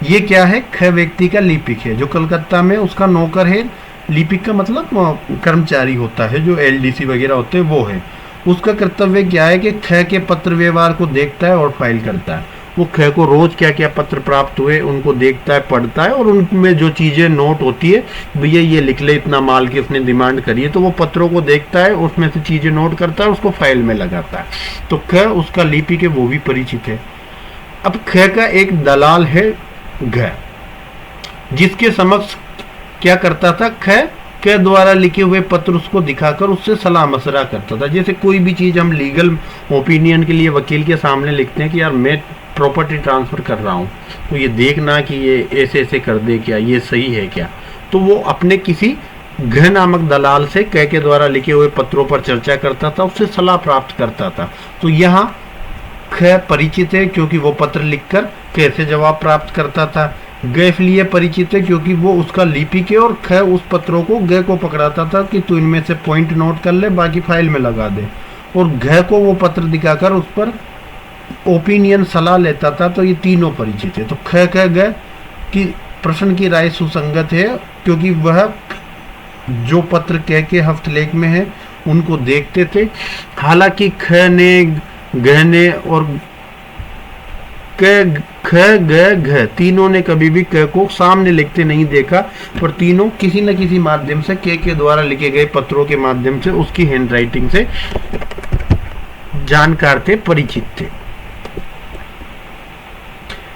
ये क्या है, ख व्यक्ति का लिपिक है, जो कलकत्ता में उसका नौकर है। लिपिक का मतलब कर्मचारी होता है, जो एलडीसी वगैरह होते हैं, वो है। उसका कर्तव्य क्या है कि ख के पत्र व्यवहार को देखता है और फाइल करता है। वो ख को रोज क्या क्या पत्र प्राप्त हुए उनको देखता है, पढ़ता है और उनमें जो चीजें नोट होती है, भैया ये लिख ले, इतना माल की उसने डिमांड करी है, तो वो पत्रों को देखता है, उसमें से चीजें नोट करता है, उसको फाइल में लगाता है। तो ख उसका लिपिक है, वो भी परिचित है। अब ख का एक दलाल है घ, जिसके समक्ष क्या करता था, ख के द्वारा लिखे हुए पत्र उसको दिखाकर उससे सलाह मशवरा करता था। जैसे कोई भी चीज हम लीगल ओपिनियन के लिए वकील के सामने लिखते हैं कि यार मैं प्रॉपर्टी ट्रांसफर कर रहा हूँ, तो ये देखना कि ये ऐसे ऐसे कर दे, क्या ये सही है क्या, तो वो अपने किसी घ नामक दलाल से क के द्वारा लिखे हुए पत्रों पर चर्चा करता था, उससे सलाह प्राप्त करता था। तो यहाँ ख परिचित है क्योंकि वो पत्र लिखकर कैसे जवाब प्राप्त करता था। ग इसलिए परिचित है क्योंकि वो उसका लिपिक है और ख उस पत्रों को ग को पकड़ाता था कि तू इनमें से पॉइंट नोट कर ले, बाकी फाइल में लगा दे, और घ को वो पत्र दिखाकर उस पर ओपिनियन सलाह लेता था। तो ये तीनों परिचित है। तो ख ग की प्रश्न की राय सुसंगत है क्योंकि वह जो पत्र क के हस्तलेख में है उनको देखते थे। हालांकि ख ने, घ ने और ख ग घ तीनों ने कभी भी क को सामने लिखते नहीं देखा, पर तीनों किसी न किसी माध्यम से क के द्वारा लिखे गए पत्रों के माध्यम से उसकी हैंड राइटिंग से जानकार थे, परिचित थे।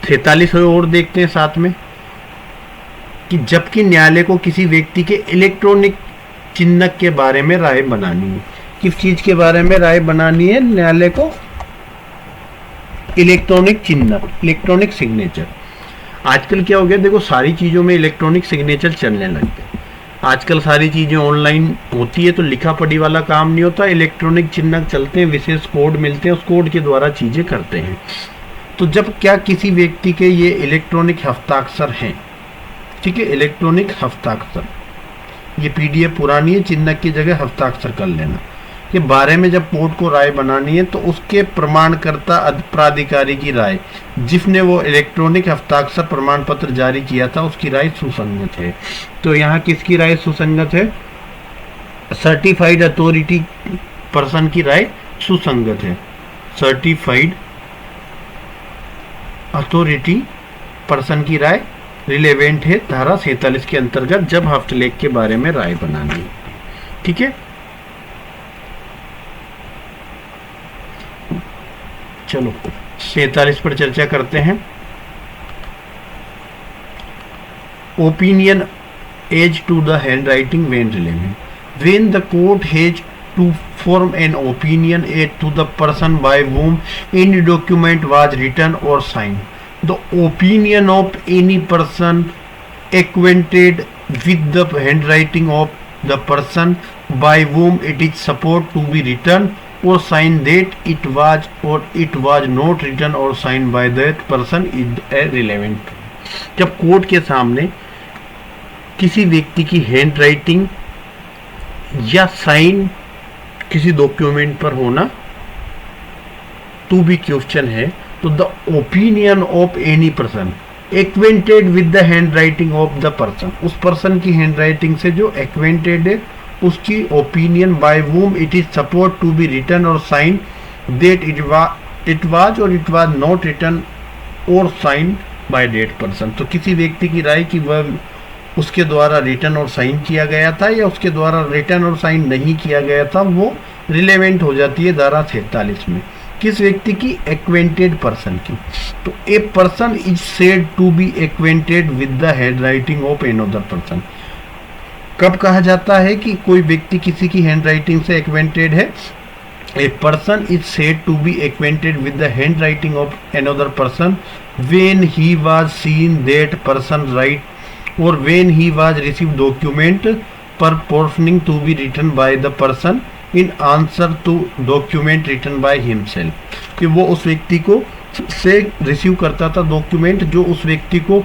43 और देखते हैं साथ में कि जबकि न्यायालय को किसी व्यक्ति के इलेक्ट्रॉनिक चिन्ह के बारे में राय बनानी है। किस चीज के बारे में राय बनानी है न्यायालय को? इलेक्ट्रॉनिक चिन्ह, इलेक्ट्रॉनिक सिग्नेचर। आजकल क्या हो गया, देखो सारी चीजों में इलेक्ट्रॉनिक सिग्नेचर चलने लग गए। आजकल सारी चीजें ऑनलाइन होती है, तो लिखा पढ़ी वाला काम नहीं होता, इलेक्ट्रॉनिक चिन्ह चलते हैं, विशेष कोड मिलते हैं, उस कोड के द्वारा चीजें करते हैं। तो जब क्या किसी व्यक्ति के ये इलेक्ट्रॉनिक हस्ताक्षर हैं, ठीक है, इलेक्ट्रॉनिक हस्ताक्षर, ये पीडीएफ पुरानी है, चिन्ह की जगह हस्ताक्षर कर लेना के बारे में जब कोर्ट को राय बनानी है तो उसके प्रमाणकर्ता प्राधिकारी की राय, जिसने वो इलेक्ट्रॉनिक हस्ताक्षर प्रमाण पत्र जारी किया था, उसकी राय सुसंगत है। तो यहाँ किसकी राय सुसंगत है? सर्टिफाइड अथॉरिटी पर्सन की राय सुसंगत है। सर्टिफाइड अथॉरिटी पर्सन की राय रिलेवेंट है धारा 47 के अंतर्गत, जब हस्तलेख के बारे में राय बनानी है। ठीक है, चलो 47 पर चर्चा करते हैं। Opinion as to the handwriting when relevant, when the court has to form an opinion as to the person by whom any document was written or signed. The opinion of any person acquainted with the handwriting of the person by whom it is supposed to be written or signed, that it was or it was not written or signed by that person is relevant. जब court के सामने किसी व्यक्ति की handwriting या sign किसी document पर होना टू बी क्वेश्चन है, तो the opinion of any person acquainted with the handwriting of the person, उस पर्सन की हैंड राइटिंग से जो एक्वेंटेड है उसकी ओपिनियन by whom it is supposed to be written or sign, that it was और it was not written or sign by that person. तो किसी व्यक्ति की राय कि वह उसके द्वारा रिटर्न और साइन किया गया था या उसके द्वारा रिटर्न और साइन नहीं किया गया था, वो रिलेवेंट हो जाती है धारा 46 में। किस व्यक्ति की? एक्वेंटेड पर्सन की। तो a person is said to be acquainted with the handwriting of another person. कब कहा जाता है कि कोई व्यक्ति किसी की हैंड राइटिंग से एक्वेंटेड है? A person is said to be acquainted with the handwriting of another person when he was seen that person write or when he was receive document purporting to be written by the person in answer to document written by himself। कि वो उस व्यक्ति को से receive करता था document जो उस व्यक्ति को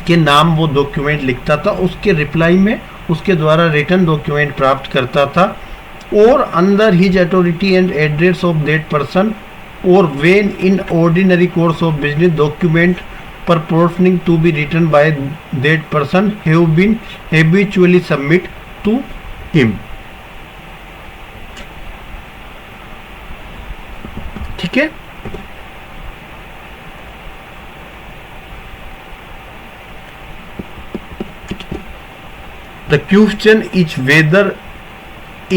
के नाम वो डॉक्यूमेंट लिखता था, उसके रिप्लाई में उसके द्वारा रिटन डॉक्यूमेंट प्राप्त करता था, or under his authority and address of that person or when in ordinary course of business document purporting to be written by that person have been habitually submit to him। ठीक है। The question is whether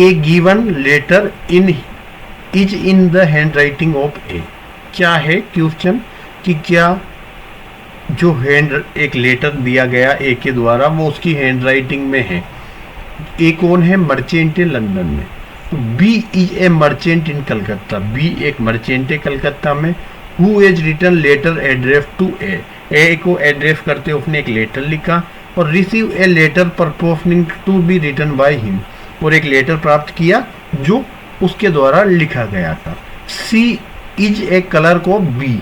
a given letter is in the handwriting of A। क्या है question कि क्या जो एक letter दिया गया ए के द्वारा वो उसकी हैंड राइटिंग में है। ए कौन है? मर्चेंट है लंदन में। तो B is a merchant in Calcutta. B एक मर्चेंट है कलकत्ता में। Who is written letter address to A. A को एड्रेस करते उसने एक लेटर लिखा और receive a letter purporting to be written by him, और एक लेटर प्राप्त किया जो उसके द्वारा लिखा गया था। C is a clerk of B.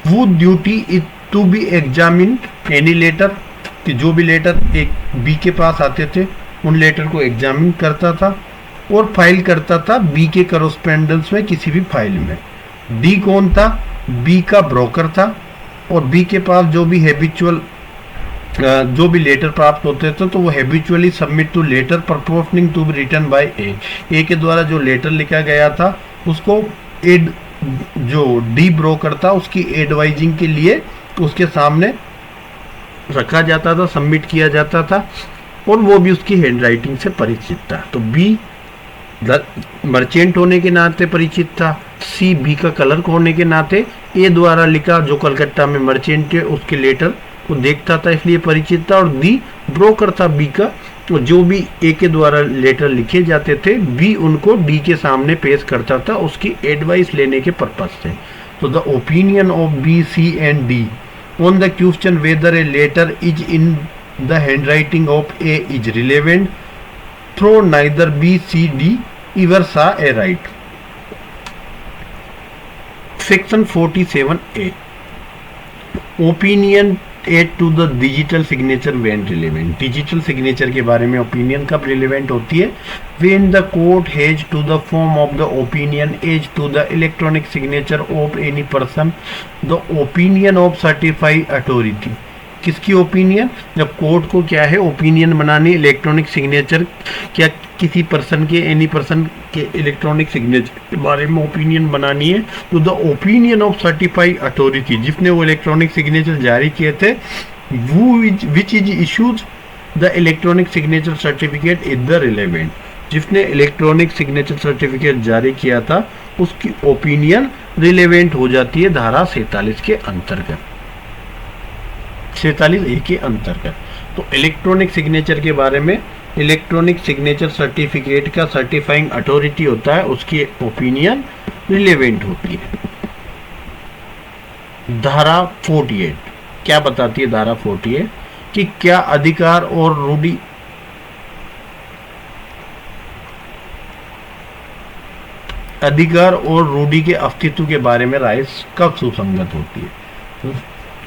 वो duty is to be examine any letter, कि जो भी लेटर एक बी के पास आते थे उन लेटर को एग्जामिन करता था और फाइल करता था बी के करस्पेंडेंस में, किसी भी फाइल में। डी कौन था? बी का ब्रोकर था, और बी के पास जो भी हैबिचुअल जो भी लेटर प्राप्त होते थे तो वो habitually submit to letter purporting to be written by A. A के द्वारा जो लेटर लिखा गया था उसको जो डी ब्रोकर था उसकी एडवाइजिंग के लिए उसके सामने रखा जाता था, सबमिट किया जाता था, और वो भी उसकी हैंड राइटिंग से परिचित था। तो बी मर्चेंट होने के नाते परिचित था, सी बी का क्लर्क होने के नाते ए द्वारा लिखा जो कलकत्ता में मर्चेंट है उसके लेटर को देखता था इसलिए परिचित था, और डी ब्रोकर था बी का, तो जो भी ए के द्वारा लेटर लिखे जाते थे बी उनको डी के सामने पेश करता था उसकी एडवाइस लेने के पर्पज से। तो the opinion of B, C and D on the question whether a letter is in the handwriting of A is relevant, though neither B, C, D ever saw a write। Section 47A Opinion add to the digital signature when relevant। Digital signature के बारे में opinion कब relevant होती है? when the court has to the form of the opinion as to the electronic signature of any person the opinion of certified authority। किसकी opinion? जब court को क्या है ओपिनियन बनानी इलेक्ट्रॉनिक सिग्नेचर, क्या किसी पर्सन के एनी पर्सन के इलेक्ट्रॉनिक सिग्नेचर के बारे में ओपिनियन बनानी है, तो the opinion of certified authority जिसने वो इलेक्ट्रॉनिक सिग्नेचर जारी किए थे वो which is issues the electronic signature certificate is the relevant. जिसने इलेक्ट्रॉनिक सिग्नेचर सर्टिफिकेट जारी किया था उसकी ओपिनियन रिलेवेंट हो जाती है धारा 47 के अंतर्गत, 47A के अंतर्गत। तो इलेक्ट्रॉनिक सिग्नेचर के बारे में इलेक्ट्रॉनिक सिग्नेचर सर्टिफिकेट का सर्टिफाइंग अथॉरिटी होता है उसकी ओपिनियन रिलेवेंट होती है। धारा 48 क्या बताती है? धारा 48 कि क्या अधिकार और रूढ़ी के अस्तित्व के बारे में राय कब सुसंगत होती है? तो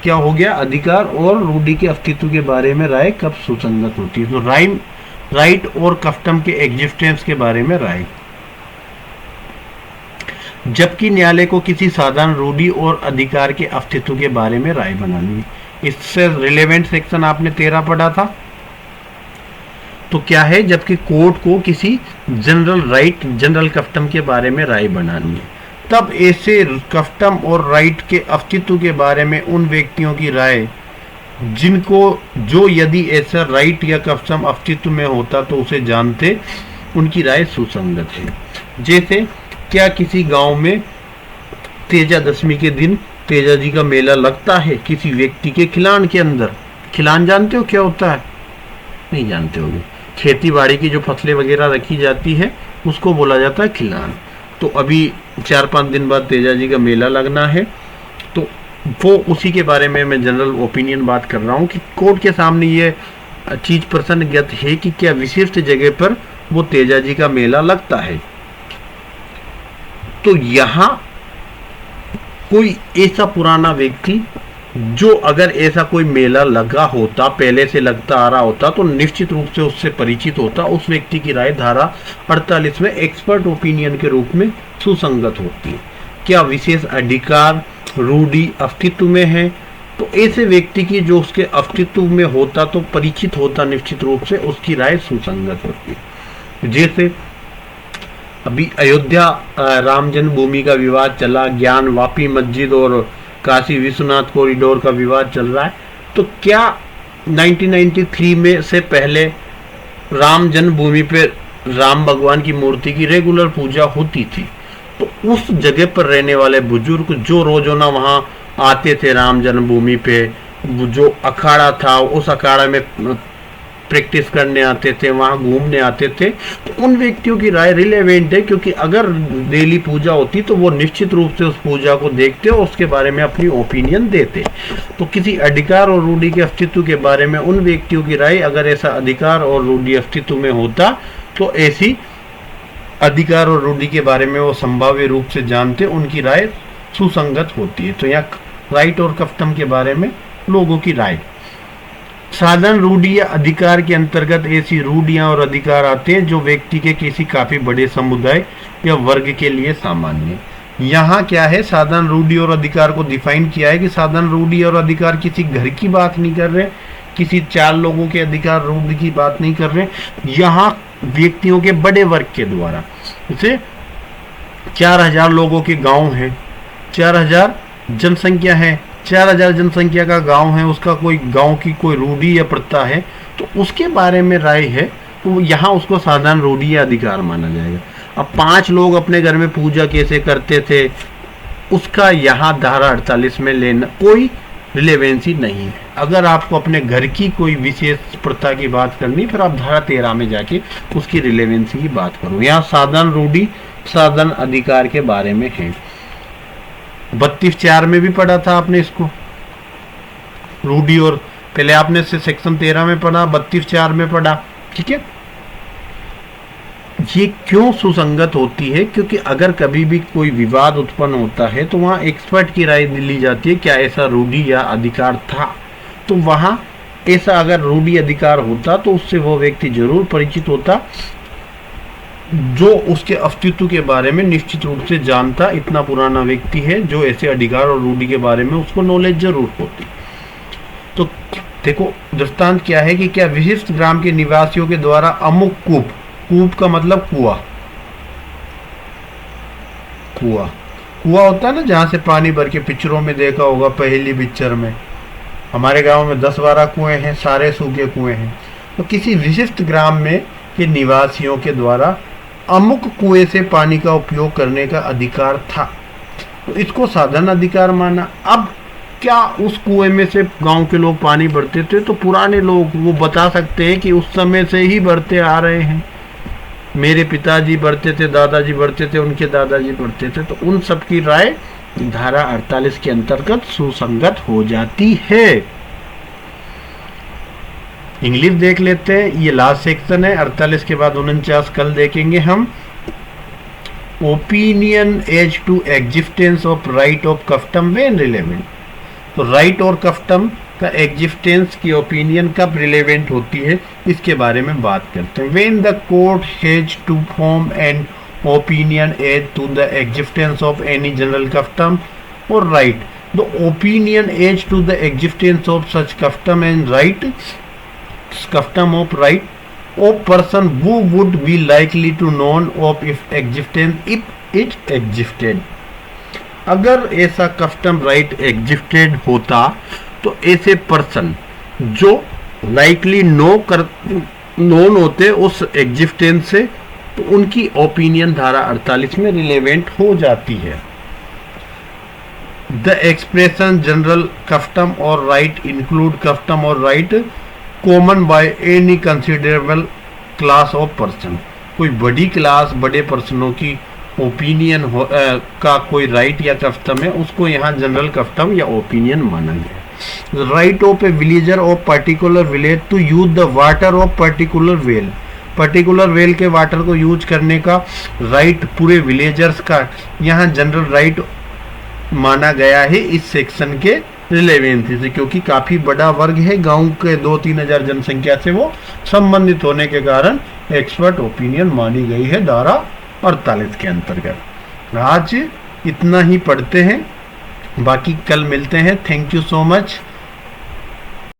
क्या हो गया? अधिकार और रूढ़ी के अस्तित्व के बारे में राय कब सुसंगत होती है? तो राइट और कस्टम के एग्जिस्टेंस के बारे में राय। जबकि न्यायालय को किसी साधारण रूढ़ी और अधिकार के अस्तित्व के बारे में राय बनानी है। इससे रिलेवेंट सेक्शन आपने 13 पढ़ा था। तो क्या है? जबकि कोर्ट को किसी जनरल कस्टम के बारे में राय बनानी है तब ऐसे कस्टम और राइट के अस्तित्व के बारे में उन व्यक्तियों की राय जो यदि ऐसा राइट या कस्टम अस्तित्व में होता तो उसे जानते, उनकी राय सुसंगत है। जैसे क्या किसी गांव में तेजा दशमी के दिन तेजा जी का मेला लगता है किसी व्यक्ति के खिलान के अंदर? खिलान जानते हो क्या होता है? नहीं जानते होगे। खेती बाड़ी की जो फसलें वगैरह रखी जाती है उसको बोला जाता है खिलान। तो अभी 4-5 दिन बाद तेजा जी का मेला लगना है, तो वो उसी के बारे में मैं जनरल ओपिनियन बात कर रहा हूँ कि कोर्ट के सामने ये चीज प्रसन्नज्ञत है कि क्या विशिष्ट जगह पर वो तेजा जी का मेला लगता है। तो यहाँ कोई ऐसा पुराना व्यक्ति जो अगर ऐसा कोई मेला लगा होता, पहले से लगता आ रहा होता, तो निश्चित रूप से उससे परिचित होता। उस व्यक्ति की राय धारा 48 में एक्सपर्ट ओपिनियन के रूप में सुसंगत होती है। क्या विशेष अधिकार रूढ़ि अस्तित्व में है? तो ऐसे व्यक्ति की जो उसके अस्तित्व में होता तो परिचित होता, निश्चित रूप से उसकी राय सुसंगत होती है। जैसे अभी अयोध्या राम जन्मभूमि का विवाद चला, ज्ञान वापी मस्जिद और काशी विश्वनाथ कॉरिडोर का विवाद चल रहा है, तो क्या 1993 में से पहले राम जन्मभूमि पे राम भगवान की मूर्ति की रेगुलर पूजा होती थी? तो उस जगह पर रहने वाले बुजुर्ग जो रोजाना वहां आते थे राम जन्मभूमि पे, जो अखाड़ा था उस अखाड़ा में प्रैक्टिस करने आते थे, वहां घूमने आते थे, तो उन व्यक्तियों की राय रिलेवेंट है, क्योंकि अगर डेली पूजा होती तो वो निश्चित रूप से उस पूजा को देखते और उसके बारे में अपनी ओपिनियन देते। तो किसी अधिकार और रूढ़ि के अस्तित्व के बारे में उन व्यक्तियों की राय, अगर ऐसा अधिकार और रूढ़ि अस्तित्व में होता तो ऐसी अधिकार और रूढ़ि के बारे में वो संभाव्य रूप से जानते, उनकी राय सुसंगत होती है। तो यहाँ राइट और कस्टम के बारे में लोगों की राय। साधारण रूढ़ि या अधिकार के अंतर्गत ऐसी रूढ़ियां और अधिकार आते हैं जो व्यक्ति के किसी काफी बड़े समुदाय या वर्ग के लिए सामान्य। यहाँ क्या है, साधारण रूढ़ि और अधिकार को डिफाइन किया है कि साधारण रूढ़ि और अधिकार किसी घर की बात नहीं कर रहे, किसी 4 लोगों के अधिकार रूढ़ि की बात नहीं कर रहे, यहाँ व्यक्तियों के बड़े वर्ग के द्वारा। जैसे 4000 लोगों के गांव है, 4000 जनसंख्या है, 4000 जनसंख्या का गांव है, उसका कोई गांव की कोई रूढ़ि या प्रथा है, तो उसके बारे में राय है, तो यहाँ उसको साधारण रूढ़ि या अधिकार माना जाएगा। अब 5 लोग अपने घर में पूजा कैसे करते थे, उसका यहाँ धारा 48 में लेना कोई रिलेवेंसी नहीं है। अगर आपको अपने घर की कोई विशेष प्रथा की बात करनी, फिर आप धारा 13 में जाके उसकी रिलेवेंसी की बात करो। यहाँ साधारण रूढ़ि साधारण अधिकार के बारे में है। 32(4) में भी पढ़ा था आपने इसको, रूढ़ि, और पहले आपने से सेक्शन 13 में पढ़ा, 32(4) में पढ़ा, ठीक है। ये क्यों सुसंगत होती है? क्योंकि अगर कभी भी कोई विवाद उत्पन्न होता है तो वहां एक्सपर्ट की राय ली जाती है, क्या ऐसा रूढ़ि या अधिकार था। तो वहां ऐसा अगर रूढ़ि अधिकार होता तो उससे वो व्यक्ति जरूर परिचित होता जो उसके अस्तित्व के बारे में निश्चित रूप से जानता। इतना पुराना व्यक्ति है जो ऐसे अधिकार और रूढ़ि के बारे में उसको नॉलेज जरूर होती। तो देखो दृष्टांत क्या है कि क्या विशिष्ट ग्राम के निवासियों के द्वारा अमुक कूप, कूप का मतलब कुआं, कुआं कुआं होता है ना, जहां से पानी भर के, पिक्चरों में देखा होगा, पहली पिक्चर में। हमारे गांव में 10-12 कुएं हैं, सारे सूखे कुएं हैं। तो किसी विशिष्ट ग्राम में के निवासियों के द्वारा अमुक कुएं से पानी का उपयोग करने का अधिकार था, तो इसको साधारण अधिकार माना। अब क्या उस कुएं में से गांव के लोग पानी भरते थे? तो पुराने लोग वो बता सकते हैं कि उस समय से ही भरते आ रहे हैं, मेरे पिताजी भरते थे, दादाजी भरते थे, उनके दादाजी भरते थे। तो उन सब की राय धारा 48 के अंतर्गत सुसंगत हो जाती है। इंग्लिश देख लेते हैं, ये लास्ट सेक्शन है। 48 के बाद 49 कल देखेंगे हम। Opinion as to existence of right of custom when relevant. तो राइट और कस्टम का एग्जिस्टेंस की ओपिनियन कब रिलेवेंट होती है, इसके बारे में बात करते हैं। When the court has to form an opinion as to the existence of any general custom or right, the opinion as to the existence of such custom and right, custom of right of person who would be likely to known of its existence if it existed। अगर ऐसा custom right existed होता तो ऐसे person जो likely known होते उस existence से तो उनकी ओपिनियन धारा 48 में रिलेवेंट हो जाती है। The expression general custom or right include custom or right common by any considerable class of person. कोई बड़ी क्लास, बड़े पर्सनों की ओपिनियन का कोई राइट या कस्टम है, उसको यहाँ जनरल कस्टम या ओपिनियन माना गया। Right of a villager of particular village to use the water of particular well. Particular well के वाटर को यूज करने का राइट पूरे विलेजर्स का यहाँ जनरल राइट माना गया है इस सेक्शन के रिलेवेंसी से, क्योंकि काफी बड़ा वर्ग है, गांव के 2-3 हजार जनसंख्या से वो संबंधित होने के कारण एक्सपर्ट ओपिनियन मानी गई है धारा 48 के अंतर्गत। आज इतना ही पढ़ते हैं, बाकी कल मिलते हैं। Thank you so much.